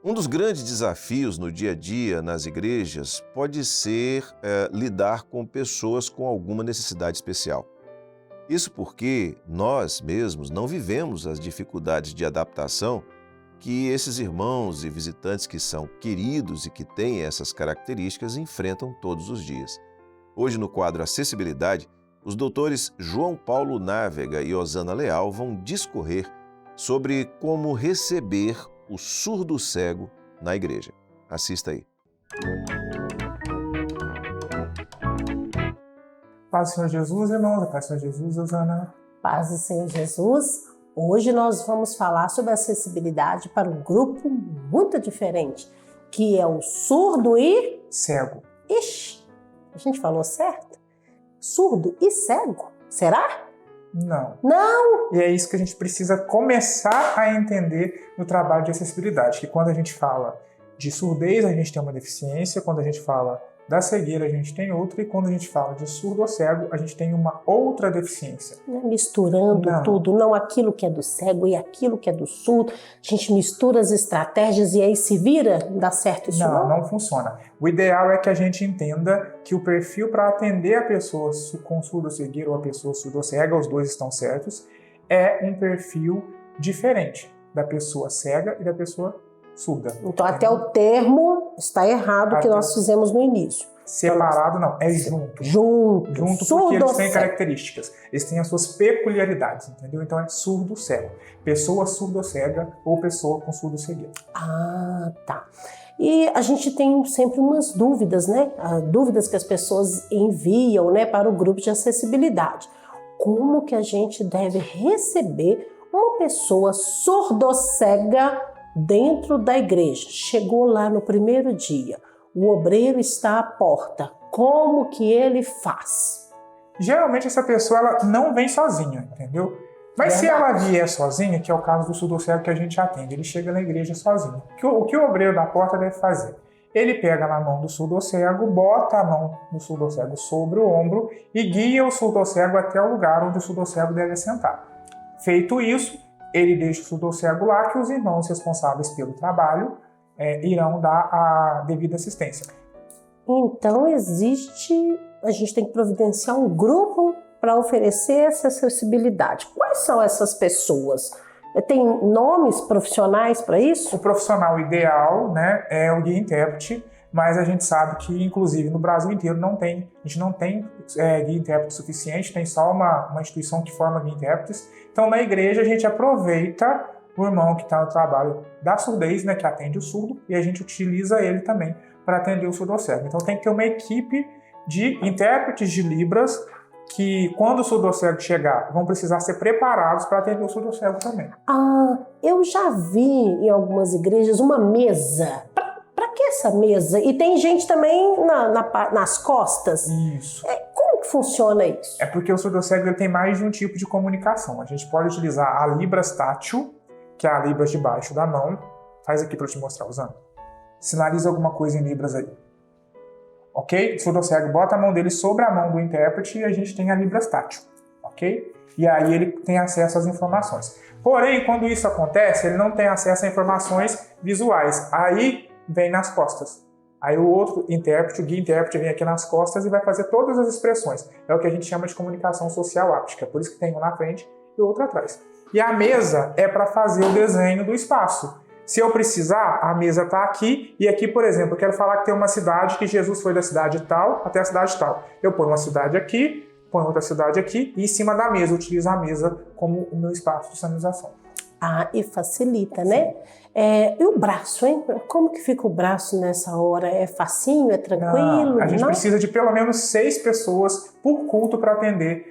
Speaker 5: Um dos grandes desafios no dia a dia nas igrejas pode ser lidar com pessoas com alguma necessidade especial. Isso porque nós mesmos não vivemos as dificuldades de adaptação que esses irmãos e visitantes que são queridos e que têm essas características enfrentam todos os dias. Hoje, no quadro Acessibilidade, os doutores João Paulo Návega e Osana Leal vão discorrer sobre como receber o surdo cego na igreja. Assista aí.
Speaker 9: Paz do Senhor Jesus, irmãos. Paz do Senhor Jesus, Osana.
Speaker 10: Paz do Senhor Jesus. Hoje nós vamos falar sobre acessibilidade para um grupo muito diferente, que é o surdo e...
Speaker 9: Cego.
Speaker 10: Ixi, a gente falou certo? Surdo e cego? Será?
Speaker 9: Não.
Speaker 10: Não!
Speaker 9: E é isso que a gente precisa começar a entender no trabalho de acessibilidade, que quando a gente fala de surdez, a gente tem uma deficiência, quando a gente fala da cegueira, a gente tem outra, e quando a gente fala de surdo ou cego, a gente tem uma outra deficiência.
Speaker 10: Misturando tudo, não aquilo que é do cego e aquilo que é do surdo, a gente mistura as estratégias e aí se vira, dá certo isso?
Speaker 9: Não funciona. O ideal é que a gente entenda que o perfil para atender a pessoa com surdo-cegueira ou a pessoa surdo-cega, os dois estão certos, é um perfil diferente da pessoa cega e da pessoa surda.
Speaker 10: Então até o termo está errado que nós fizemos no início.
Speaker 9: Separado não, é junto.
Speaker 10: Junto
Speaker 9: Porque eles têm características, eles têm as suas peculiaridades, entendeu? Então é surdo-cego, pessoa surdo-cega ou pessoa com surdo-cegueira.
Speaker 10: Ah, tá. E a gente tem sempre umas dúvidas, né? Dúvidas que as pessoas enviam, né, para o grupo de acessibilidade. Como que a gente deve receber uma pessoa surdo-cega dentro da igreja? Chegou lá no primeiro dia, o obreiro está à porta. Como que ele faz?
Speaker 9: Geralmente essa pessoa ela não vem sozinha, entendeu? Mas se ela vier sozinha, que é o caso do surdo-cego que a gente atende, ele chega na igreja sozinho. O que o obreiro da porta deve fazer? Ele pega na mão do surdo-cego, bota a mão do surdo-cego sobre o ombro e guia o surdo-cego até o lugar onde o surdo-cego deve sentar. Feito isso, ele deixa o surdo-cego lá, que os irmãos responsáveis pelo trabalho irão dar a devida assistência.
Speaker 10: Então a gente tem que providenciar um grupo para oferecer essa acessibilidade. Quais são essas pessoas? Tem nomes profissionais para isso?
Speaker 9: O profissional ideal, né, é o guia-intérprete, mas a gente sabe que, inclusive, no Brasil inteiro a gente não tem guia-intérprete suficiente, tem só uma instituição que forma guia-intérpretes. Então, na igreja, a gente aproveita o irmão que está no trabalho da surdez, né, que atende o surdo, e a gente utiliza ele também para atender o surdo-cego. Então, tem que ter uma equipe de intérpretes de Libras que, quando o surdo-cego chegar, vão precisar ser preparados para atender o surdo-cego também.
Speaker 10: Ah, eu já vi em algumas igrejas uma mesa. Para que essa mesa? E tem gente também nas costas.
Speaker 9: Isso.
Speaker 10: Como que funciona isso?
Speaker 9: É porque o surdo-cego ele tem mais de um tipo de comunicação. A gente pode utilizar a Libras tátil, que é a Libras debaixo da mão. Faz aqui para eu te mostrar, usando. Sinaliza alguma coisa em Libras aí. Ok? O surdo-cego bota a mão dele sobre a mão do intérprete e a gente tem a Libras tátil. Ok? E aí ele tem acesso às informações. Porém, quando isso acontece, ele não tem acesso a informações visuais. Aí vem nas costas. Aí o outro intérprete, o guia-intérprete, vem aqui nas costas e vai fazer todas as expressões. É o que a gente chama de comunicação social áptica. Por isso que tem um na frente e o outro atrás. E a mesa é para fazer o desenho do espaço. Se eu precisar, a mesa está aqui, e aqui, por exemplo, eu quero falar que tem uma cidade que Jesus foi da cidade tal até a cidade tal. Eu ponho uma cidade aqui, ponho outra cidade aqui, e em cima da mesa, eu utilizo a mesa como o meu espaço de sinalização.
Speaker 10: Ah, e facilita, né? E o braço, hein? Como que fica o braço nessa hora? É facinho? É tranquilo?
Speaker 9: Não, a gente precisa de pelo menos 6 pessoas por culto para atender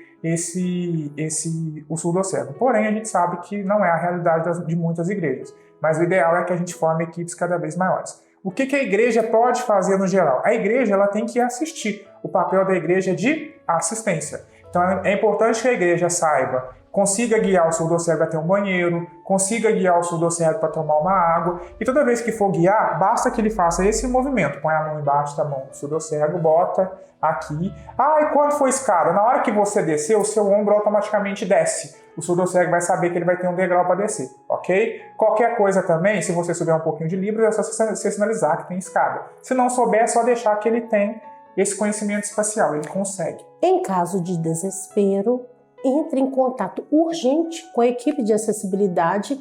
Speaker 9: o surdo-cego. Porém, a gente sabe que não é a realidade de muitas igrejas. Mas o ideal é que a gente forme equipes cada vez maiores. O que a igreja pode fazer no geral? A igreja ela tem que assistir. O papel da igreja é de assistência. Então é importante que a igreja saiba, consiga guiar o surdo-cego até um banheiro, consiga guiar o surdo-cego para tomar uma água. E toda vez que for guiar, basta que ele faça esse movimento. Põe a mão embaixo da mão do surdo-cego, bota aqui. E quando for escada? Na hora que você descer, o seu ombro automaticamente desce. O surdo-cego vai saber que ele vai ter um degrau para descer, ok? Qualquer coisa também, se você souber um pouquinho de Libras, é só você sinalizar que tem escada. Se não souber, é só deixar que ele tem esse conhecimento espacial, ele consegue.
Speaker 10: Em caso de desespero, entre em contato urgente com a equipe de acessibilidade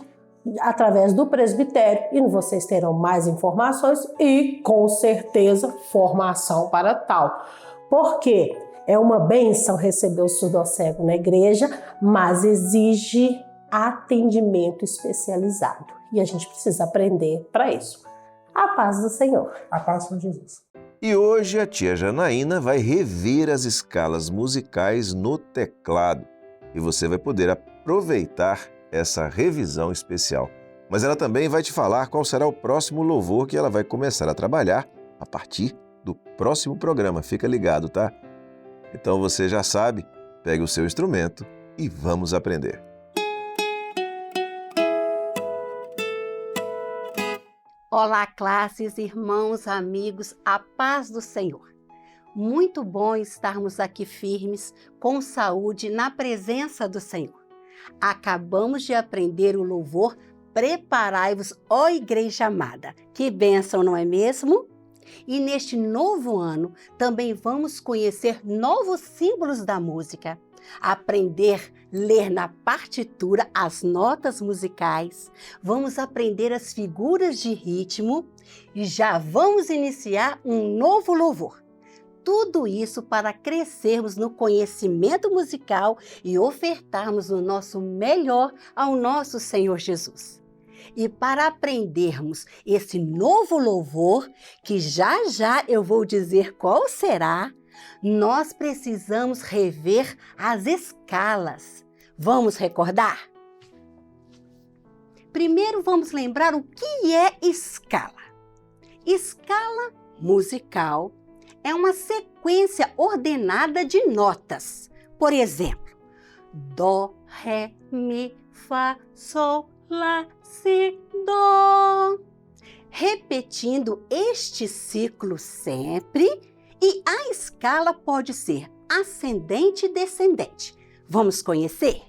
Speaker 10: através do presbitério e vocês terão mais informações e, com certeza, formação para tal. Por quê? É uma bênção receber o surdo-cego na igreja, mas exige atendimento especializado. E a gente precisa aprender para isso. A paz do Senhor.
Speaker 9: A paz de Jesus.
Speaker 5: E hoje a tia Janaína vai rever as escalas musicais no teclado e você vai poder aproveitar essa revisão especial. Mas ela também vai te falar qual será o próximo louvor que ela vai começar a trabalhar a partir do próximo programa. Fica ligado, tá? Então você já sabe, pegue o seu instrumento e vamos aprender.
Speaker 11: Olá, classes, irmãos, amigos, a paz do Senhor. Muito bom estarmos aqui firmes, com saúde, na presença do Senhor. Acabamos de aprender o louvor Preparai-vos, ó Igreja amada. Que bênção, não é mesmo? E neste novo ano também vamos conhecer novos símbolos da música, aprender a ler na partitura as notas musicais, vamos aprender as figuras de ritmo e já vamos iniciar um novo louvor. Tudo isso para crescermos no conhecimento musical e ofertarmos o nosso melhor ao nosso Senhor Jesus. E para aprendermos esse novo louvor, que já eu vou dizer qual será, nós precisamos rever as escalas. Vamos recordar? Primeiro vamos lembrar o que é escala. Escala musical é uma sequência ordenada de notas. Por exemplo, Dó, Ré, Mi, Fá, Sol, Lá, Si, Dó. Repetindo este ciclo sempre, e a escala pode ser ascendente e descendente. Vamos conhecer?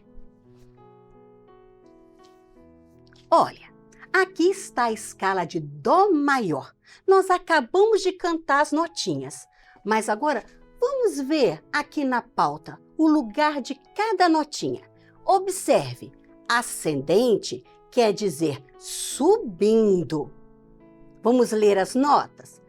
Speaker 11: Olha, aqui está a escala de Dó maior. Nós acabamos de cantar as notinhas, mas agora vamos ver aqui na pauta o lugar de cada notinha. Observe, ascendente quer dizer subindo. Vamos ler as notas.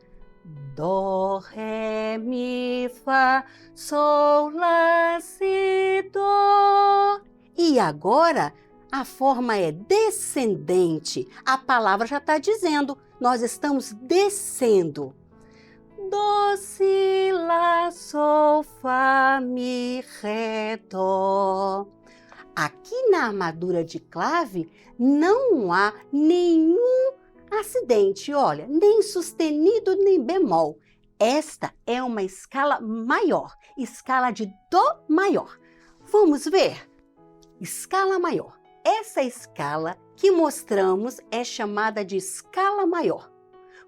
Speaker 11: Dó, Ré, Mi, Fá, Sol, Lá, Si, Dó. E agora a forma é descendente. A palavra já está dizendo, nós estamos descendo. Dó, Si, Lá, Sol, Fá, Mi, Ré, Dó. Aqui na armadura de clave não há nenhum acidente, olha, nem sustenido nem bemol. Esta é uma escala maior, escala de Dó maior. Vamos ver? Escala maior. Essa escala que mostramos é chamada de escala maior.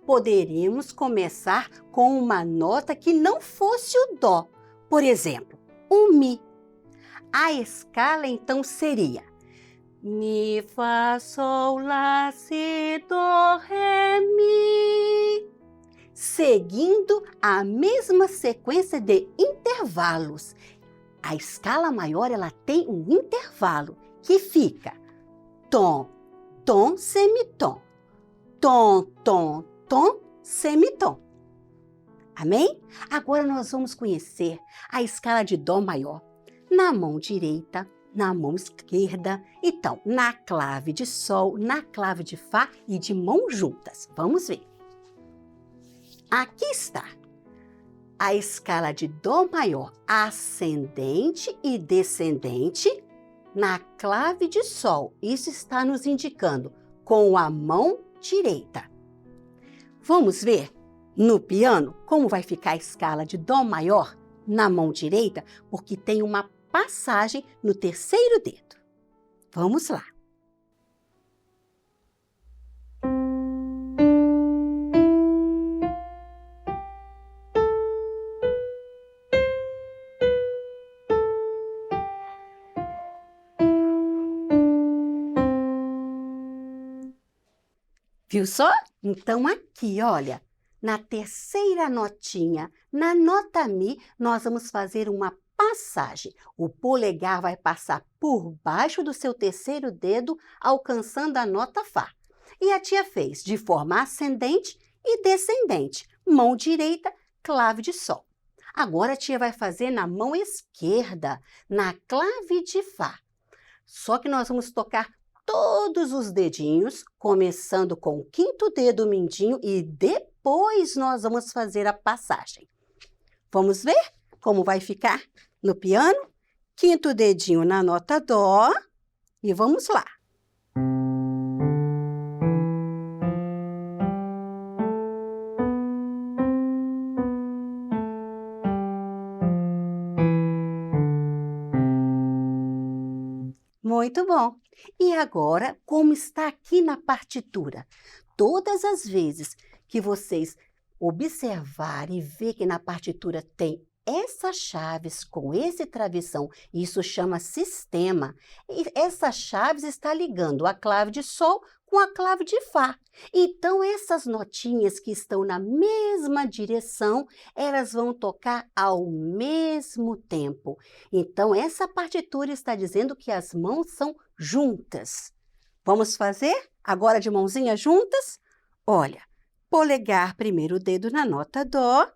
Speaker 11: Poderíamos começar com uma nota que não fosse o Dó. Por exemplo, o Mi. A escala então seria Mi, Fá, Sol, Lá, Si, Dó, Ré, Mi. Seguindo a mesma sequência de intervalos. A escala maior ela tem um intervalo que fica tom, tom, semitom, tom, tom, tom, semitom. Amém? Agora nós vamos conhecer a escala de Dó maior na mão direita, na mão esquerda, então na clave de Sol, na clave de Fá e de mão juntas. Vamos ver. Aqui está a escala de Dó maior ascendente e descendente na clave de Sol. Isso está nos indicando com a mão direita. Vamos ver no piano como vai ficar a escala de Dó maior na mão direita, porque tem uma passagem no terceiro dedo. Vamos lá. Viu só? Então aqui, olha, na terceira notinha, na nota Mi, nós vamos fazer uma passagem. O polegar vai passar por baixo do seu terceiro dedo, alcançando a nota Fá. E a tia fez de forma ascendente e descendente. Mão direita, clave de Sol. Agora a tia vai fazer na mão esquerda, na clave de Fá. Só que nós vamos tocar todos os dedinhos, começando com o quinto dedo mindinho e depois depois nós vamos fazer a passagem. Vamos ver como vai ficar no piano? Quinto dedinho na nota Dó e vamos lá. Muito bom. E agora, como está aqui na partitura? Todas as vezes que vocês observarem e ver que na partitura tem essas chaves com esse travessão, isso chama sistema, e essas chaves está ligando a clave de Sol com a clave de Fá. Então, essas notinhas que estão na mesma direção, elas vão tocar ao mesmo tempo. Então, essa partitura está dizendo que as mãos são juntas. Vamos fazer agora de mãozinha juntas? Olha, polegar, primeiro dedo na nota Dó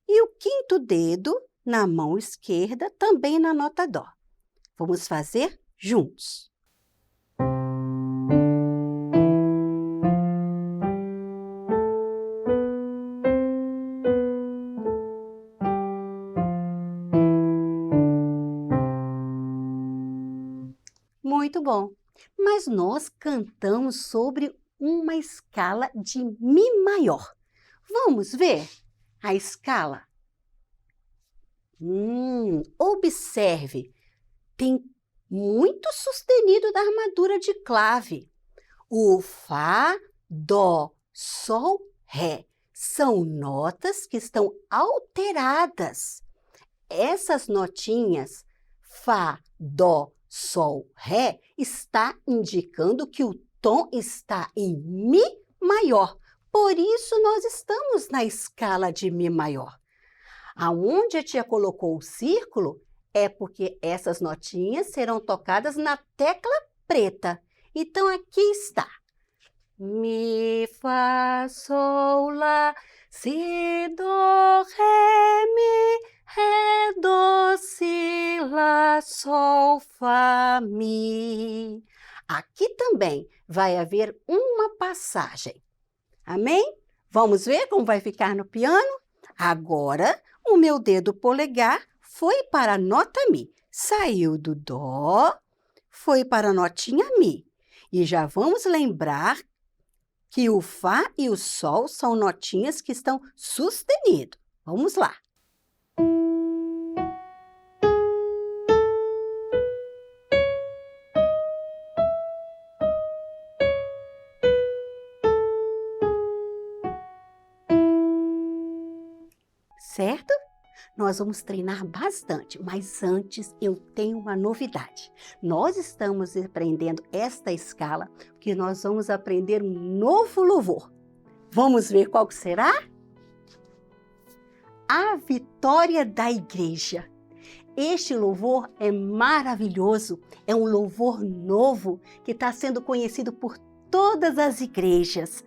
Speaker 11: e o quinto dedo na mão esquerda também na nota Dó. Vamos fazer juntos. Muito bom. Mas nós cantamos sobre uma escala de Mi maior. Vamos ver a escala? Observe, tem muito sustenido da armadura de clave. O Fá, Dó, Sol, Ré são notas que estão alteradas. Essas notinhas, Fá, Dó, Sol, Ré, está indicando que o tom está em Mi maior. Por isso, nós estamos na escala de Mi maior. Aonde a tia colocou o círculo é porque essas notinhas serão tocadas na tecla preta. Então, aqui está. Mi, Fá, Sol, Lá, Si, Dó, Ré, Mi, Ré, Dó, Si, Lá, Sol, Fá, Mi. Aqui também vai haver uma passagem. Amém? Vamos ver como vai ficar no piano? Agora, o meu dedo polegar foi para a nota Mi. Saiu do Dó, foi para a notinha Mi. E já vamos lembrar que o Fá e o Sol são notinhas que estão sustenidas. Vamos lá. Certo? Nós vamos treinar bastante, mas antes eu tenho uma novidade. Nós estamos aprendendo esta escala, porque nós vamos aprender um novo louvor. Vamos ver qual que será? A Vitória da Igreja. Este louvor é maravilhoso, é um louvor novo que está sendo conhecido por todas as igrejas,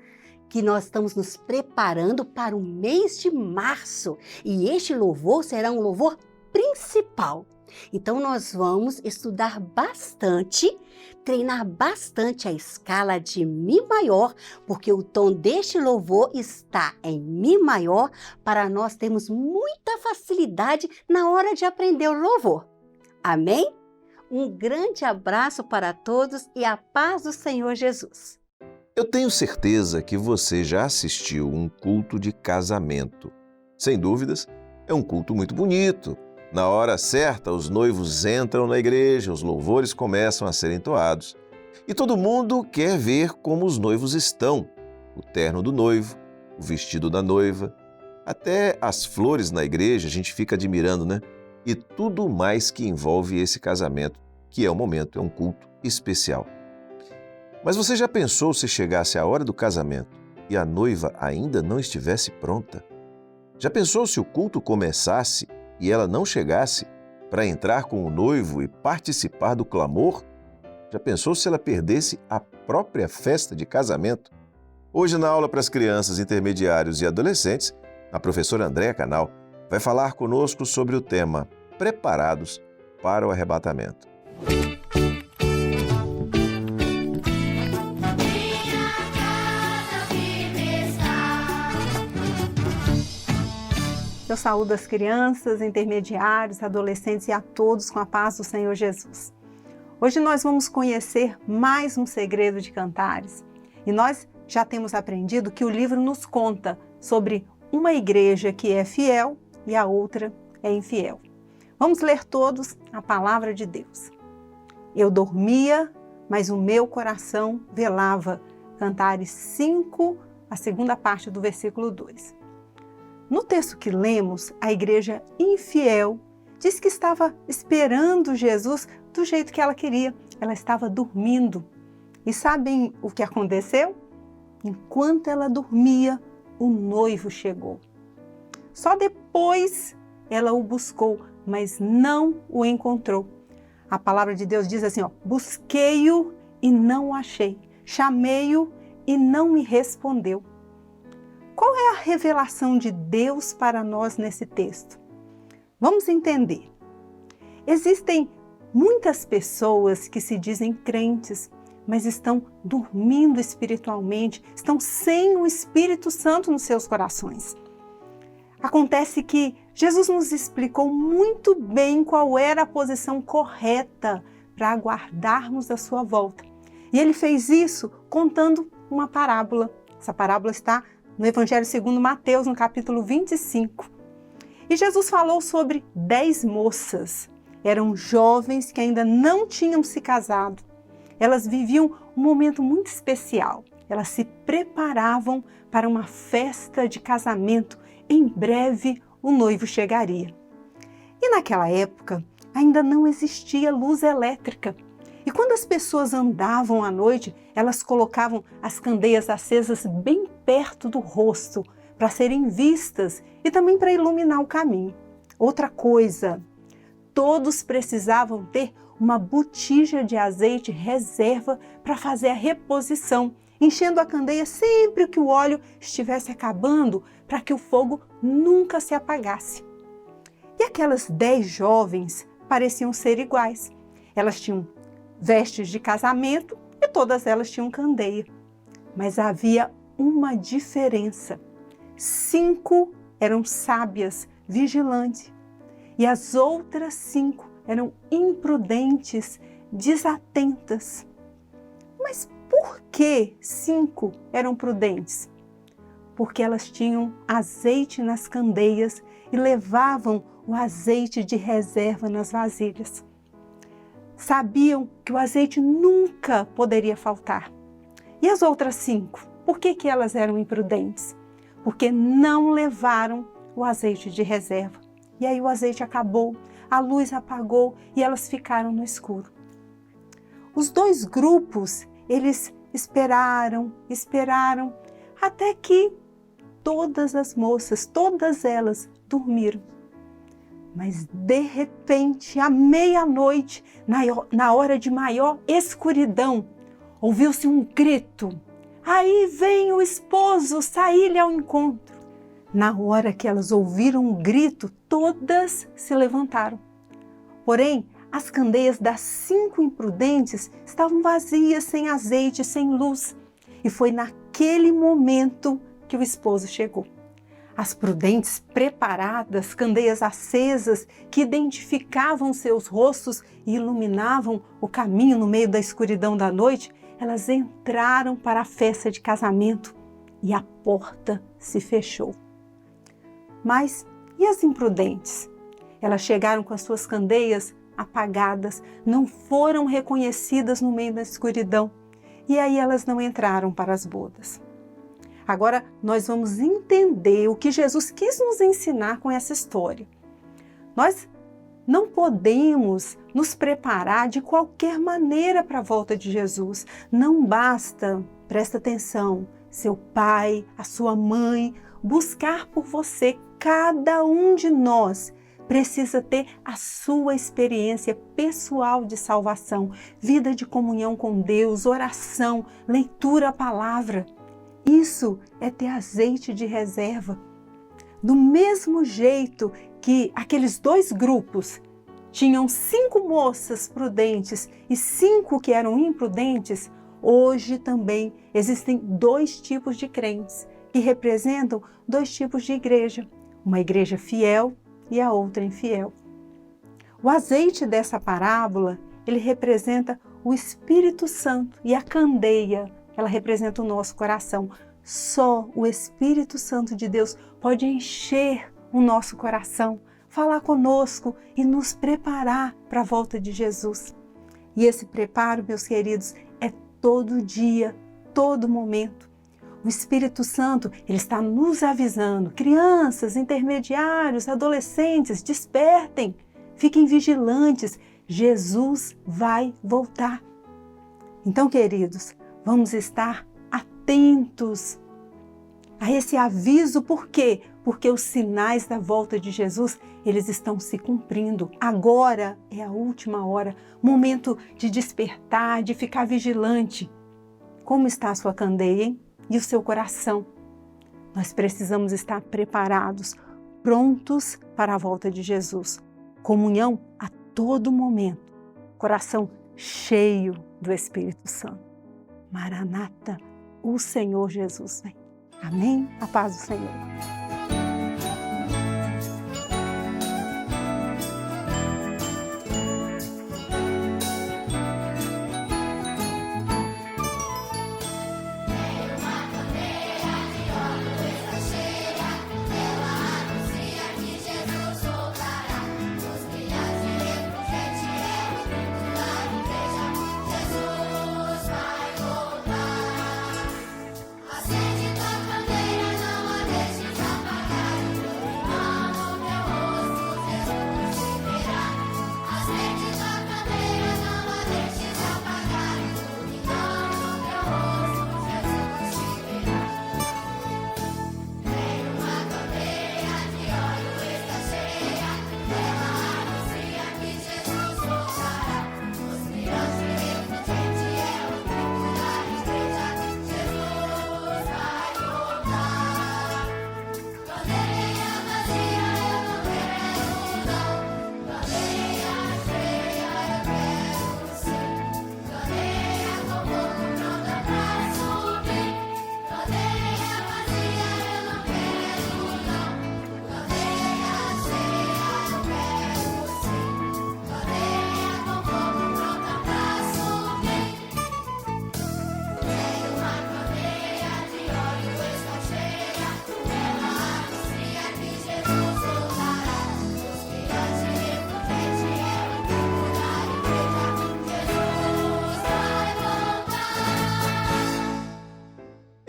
Speaker 11: que nós estamos nos preparando para o mês de março. E este louvor será um louvor principal. Então, nós vamos estudar bastante, treinar bastante a escala de Mi maior, porque o tom deste louvor está em Mi maior, para nós termos muita facilidade na hora de aprender o louvor. Amém? Um grande abraço para todos e a paz do Senhor Jesus.
Speaker 5: Eu tenho certeza que você já assistiu um culto de casamento. Sem dúvidas, é um culto muito bonito. Na hora certa, os noivos entram na igreja, os louvores começam a ser entoados. E todo mundo quer ver como os noivos estão. O terno do noivo, o vestido da noiva, até as flores na igreja a gente fica admirando, né? E tudo mais que envolve esse casamento, que é um momento, é um culto especial. Mas você já pensou se chegasse a hora do casamento e a noiva ainda não estivesse pronta? Já pensou se o culto começasse e ela não chegasse para entrar com o noivo e participar do clamor? Já pensou se ela perdesse a própria festa de casamento? Hoje, na aula para as crianças, intermediários e adolescentes, a professora Andréa Canal vai falar conosco sobre o tema Preparados para o Arrebatamento.
Speaker 12: Eu saúdo as crianças, intermediários, adolescentes e a todos com a paz do Senhor Jesus. Hoje nós vamos conhecer mais um segredo de Cantares. E nós já temos aprendido que o livro nos conta sobre uma igreja que é fiel e a outra é infiel. Vamos ler todos a palavra de Deus. Eu dormia, mas o meu coração velava. Cantares 5, a segunda parte do versículo 2. No texto que lemos, a igreja infiel diz que estava esperando Jesus do jeito que ela queria. Ela estava dormindo. E sabem o que aconteceu? Enquanto ela dormia, o noivo chegou. Só depois ela o buscou, mas não o encontrou. A palavra de Deus diz assim, busquei-o e não o achei. Chamei-o e não me respondeu. Qual é a revelação de Deus para nós nesse texto? Vamos entender. Existem muitas pessoas que se dizem crentes, mas estão dormindo espiritualmente, estão sem o Espírito Santo nos seus corações. Acontece que Jesus nos explicou muito bem qual era a posição correta para aguardarmos a sua volta. E ele fez isso contando uma parábola. Essa parábola está no Evangelho segundo Mateus, no capítulo 25. E Jesus falou sobre 10 moças. Eram jovens que ainda não tinham se casado. Elas viviam um momento muito especial. Elas se preparavam para uma festa de casamento. Em breve, o noivo chegaria. E naquela época, ainda não existia luz elétrica. E quando as pessoas andavam à noite, elas colocavam as candeias acesas bem perto do rosto, para serem vistas e também para iluminar o caminho. Outra coisa, todos precisavam ter uma botija de azeite reserva para fazer a reposição, enchendo a candeia sempre que o óleo estivesse acabando, para que o fogo nunca se apagasse. E aquelas 10 jovens pareciam ser iguais. Elas tinham vestes de casamento e todas elas tinham candeia. Mas havia uma diferença. 5 eram sábias, vigilantes, e as outras 5 eram imprudentes, desatentas. Mas por que 5 eram prudentes? Porque elas tinham azeite nas candeias e levavam o azeite de reserva nas vasilhas. Sabiam que o azeite nunca poderia faltar. E as outras 5? Por que elas eram imprudentes? Porque não levaram o azeite de reserva. E aí o azeite acabou, a luz apagou e elas ficaram no escuro. Os 2 grupos, eles esperaram, até que todas as moças, todas elas dormiram. Mas de repente, à meia-noite, na hora de maior escuridão, ouviu-se um grito. Aí vem o esposo, saí-lhe ao encontro. Na hora que elas ouviram o grito, todas se levantaram. Porém, as candeias das 5 imprudentes estavam vazias, sem azeite, sem luz. E foi naquele momento que o esposo chegou. As prudentes, preparadas, candeias acesas, que identificavam seus rostos e iluminavam o caminho no meio da escuridão da noite, elas entraram para a festa de casamento e a porta se fechou. Mas e as imprudentes? Elas chegaram com as suas candeias apagadas, não foram reconhecidas no meio da escuridão e aí elas não entraram para as bodas. Agora nós vamos entender o que Jesus quis nos ensinar com essa história. Nós não podemos nos preparar de qualquer maneira para a volta de Jesus. Não basta, presta atenção, seu pai, a sua mãe, buscar por você. Cada um de nós precisa ter a sua experiência pessoal de salvação, vida de comunhão com Deus, oração, leitura à palavra. Isso é ter azeite de reserva. Do mesmo jeito que aqueles 2 grupos tinham 5 moças prudentes e 5 que eram imprudentes, hoje também existem 2 tipos de crentes que representam 2 tipos de igreja. uma igreja fiel e a outra infiel. O azeite dessa parábola, ele representa o Espírito Santo e a candeia, ela representa o nosso coração. Só o Espírito Santo de Deus pode encher o nosso coração, falar conosco e nos preparar para a volta de Jesus. E esse preparo, meus queridos, é todo dia, todo momento. O Espírito Santo, ele está nos avisando. Crianças, intermediários, adolescentes, despertem, fiquem vigilantes. Jesus vai voltar. Então, queridos, vamos estar atentos a esse aviso. Por quê? Porque os sinais da volta de Jesus, eles estão se cumprindo. Agora é a última hora, momento de despertar, de ficar vigilante. Como está a sua candeia, hein? E o seu coração? Nós precisamos estar preparados, prontos para a volta de Jesus. Comunhão a todo momento, coração cheio do Espírito Santo. Maranata, o Senhor Jesus vem. Amém? A paz do Senhor.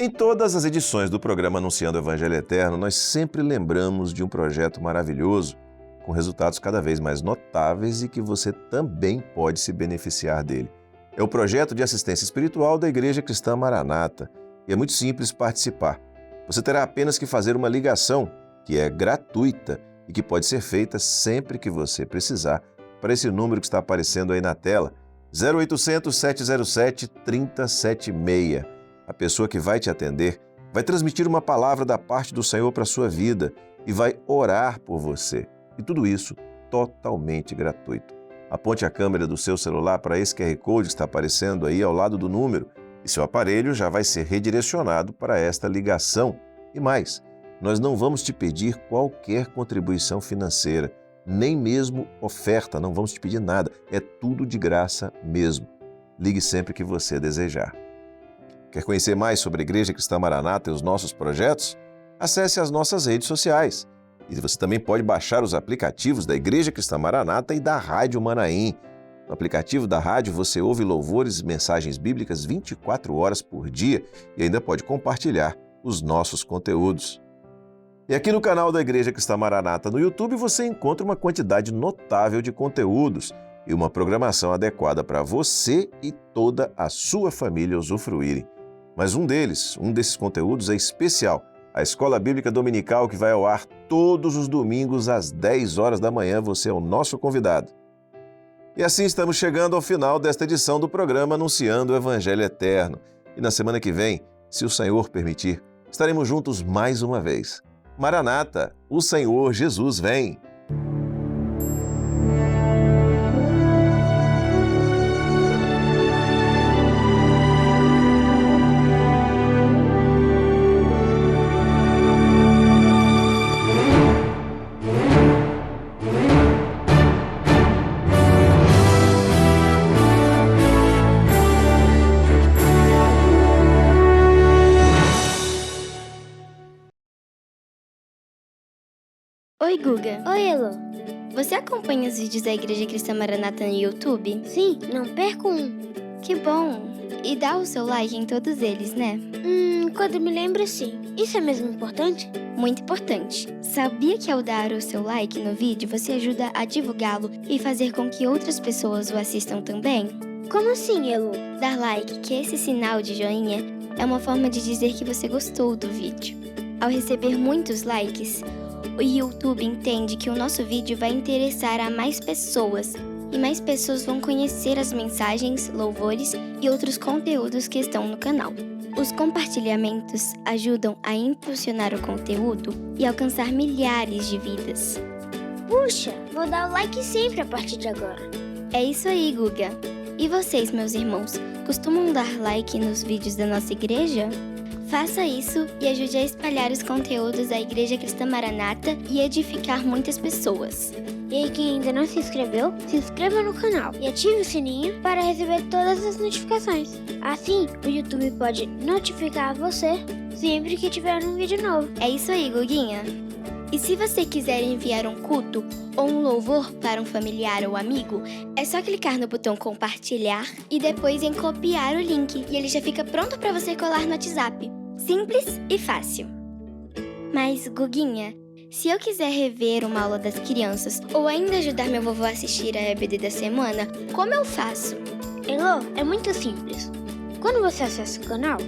Speaker 5: Em todas as edições do programa Anunciando o Evangelho Eterno, nós sempre lembramos de um projeto maravilhoso, com resultados cada vez mais notáveis e que você também pode se beneficiar dele. É o projeto de assistência espiritual da Igreja Cristã Maranata e é muito simples participar. Você terá apenas que fazer uma ligação, que é gratuita e que pode ser feita sempre que você precisar, para esse número que está aparecendo aí na tela, 0800 707 3076. A pessoa que vai te atender vai transmitir uma palavra da parte do Senhor para a sua vida e vai orar por você. E tudo isso totalmente gratuito. Aponte a câmera do seu celular para esse QR Code que está aparecendo aí ao lado do número e seu aparelho já vai ser redirecionado para esta ligação. E mais, nós não vamos te pedir qualquer contribuição financeira, nem mesmo oferta, não vamos te pedir nada. É tudo de graça mesmo. Ligue sempre que você desejar. Quer conhecer mais sobre a Igreja Cristã Maranata e os nossos projetos? Acesse as nossas redes sociais. E você também pode baixar os aplicativos da Igreja Cristã Maranata e da Rádio Manaim. No aplicativo da rádio você ouve louvores e mensagens bíblicas 24 horas por dia e ainda pode compartilhar os nossos conteúdos. E aqui no canal da Igreja Cristã Maranata no YouTube você encontra uma quantidade notável de conteúdos e uma programação adequada para você e toda a sua família usufruírem. Mas um desses conteúdos é especial, a Escola Bíblica Dominical que vai ao ar todos os domingos às 10 horas da manhã. Você é o nosso convidado. E assim estamos chegando ao final desta edição do programa Anunciando o Evangelho Eterno. E na semana que vem, se o Senhor permitir, estaremos juntos mais uma vez. Maranata, o Senhor Jesus vem!
Speaker 13: Oi, Guga. Oi, Elo. Você acompanha os vídeos da Igreja Cristã Maranata no YouTube? Sim, não perco um. Que bom. E dá o seu like em todos eles, né? Quando me lembro, sim. Isso é mesmo importante? Muito importante. Sabia que ao dar o seu like no vídeo, você ajuda a divulgá-lo e fazer com que outras pessoas o assistam também? Como assim, Elo? Dar like, que é esse sinal de joinha, é uma forma de dizer que você gostou do vídeo. Ao receber muitos likes, o YouTube entende que o nosso vídeo vai interessar a mais pessoas e mais pessoas vão conhecer as mensagens, louvores e outros conteúdos que estão no canal. Os compartilhamentos ajudam a impulsionar o conteúdo e alcançar milhares de vidas. Puxa, vou dar o like sempre a partir de agora. É isso aí, Guga. E vocês, meus irmãos, costumam dar like nos vídeos da nossa igreja? Faça isso e ajude a espalhar os conteúdos da Igreja Cristã Maranata e edificar muitas pessoas. E aí, quem ainda não se inscreveu, se inscreva no canal e ative o sininho para receber todas as notificações. Assim, o YouTube pode notificar você sempre que tiver um vídeo novo. É isso aí, Guguinha. E se você quiser enviar um culto ou um louvor para um familiar ou amigo, é só clicar no botão compartilhar e depois em copiar o link e ele já fica pronto para você colar no WhatsApp. Simples e fácil. Mas, Guguinha, se eu quiser rever uma aula das crianças ou ainda ajudar meu vovô a assistir a EBD da semana, como eu faço? Elo, é muito simples. Quando você acessa o canal,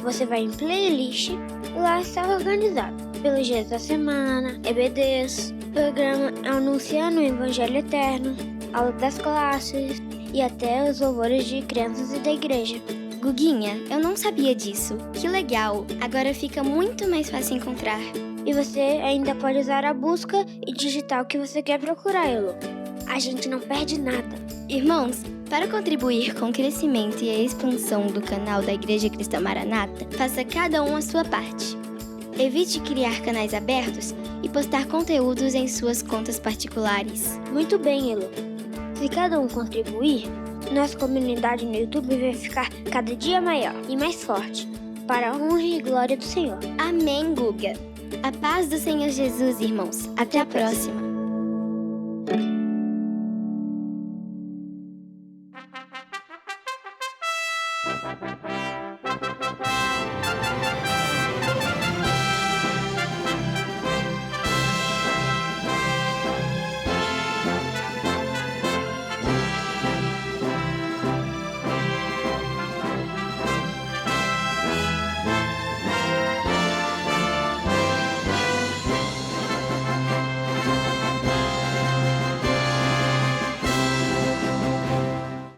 Speaker 13: você vai em playlist e lá está organizado pelos dias da semana, EBDs, programa anunciando o Evangelho Eterno, aula das classes e até os louvores de crianças e da igreja. Guguinha, eu não sabia disso. Que legal! Agora fica muito mais fácil encontrar. E você ainda pode usar a busca e digitar o que você quer procurar, Elo. A gente não perde nada. Irmãos, para contribuir com o crescimento e a expansão do canal da Igreja Cristã Maranata, faça cada um a sua parte. Evite criar canais abertos e postar conteúdos em suas contas particulares. Muito bem, Elo. Se cada um contribuir, nossa comunidade no YouTube vai ficar cada dia maior e mais forte, para a honra e glória do Senhor. Amém, Guga. A paz do Senhor Jesus, irmãos. Até a próxima.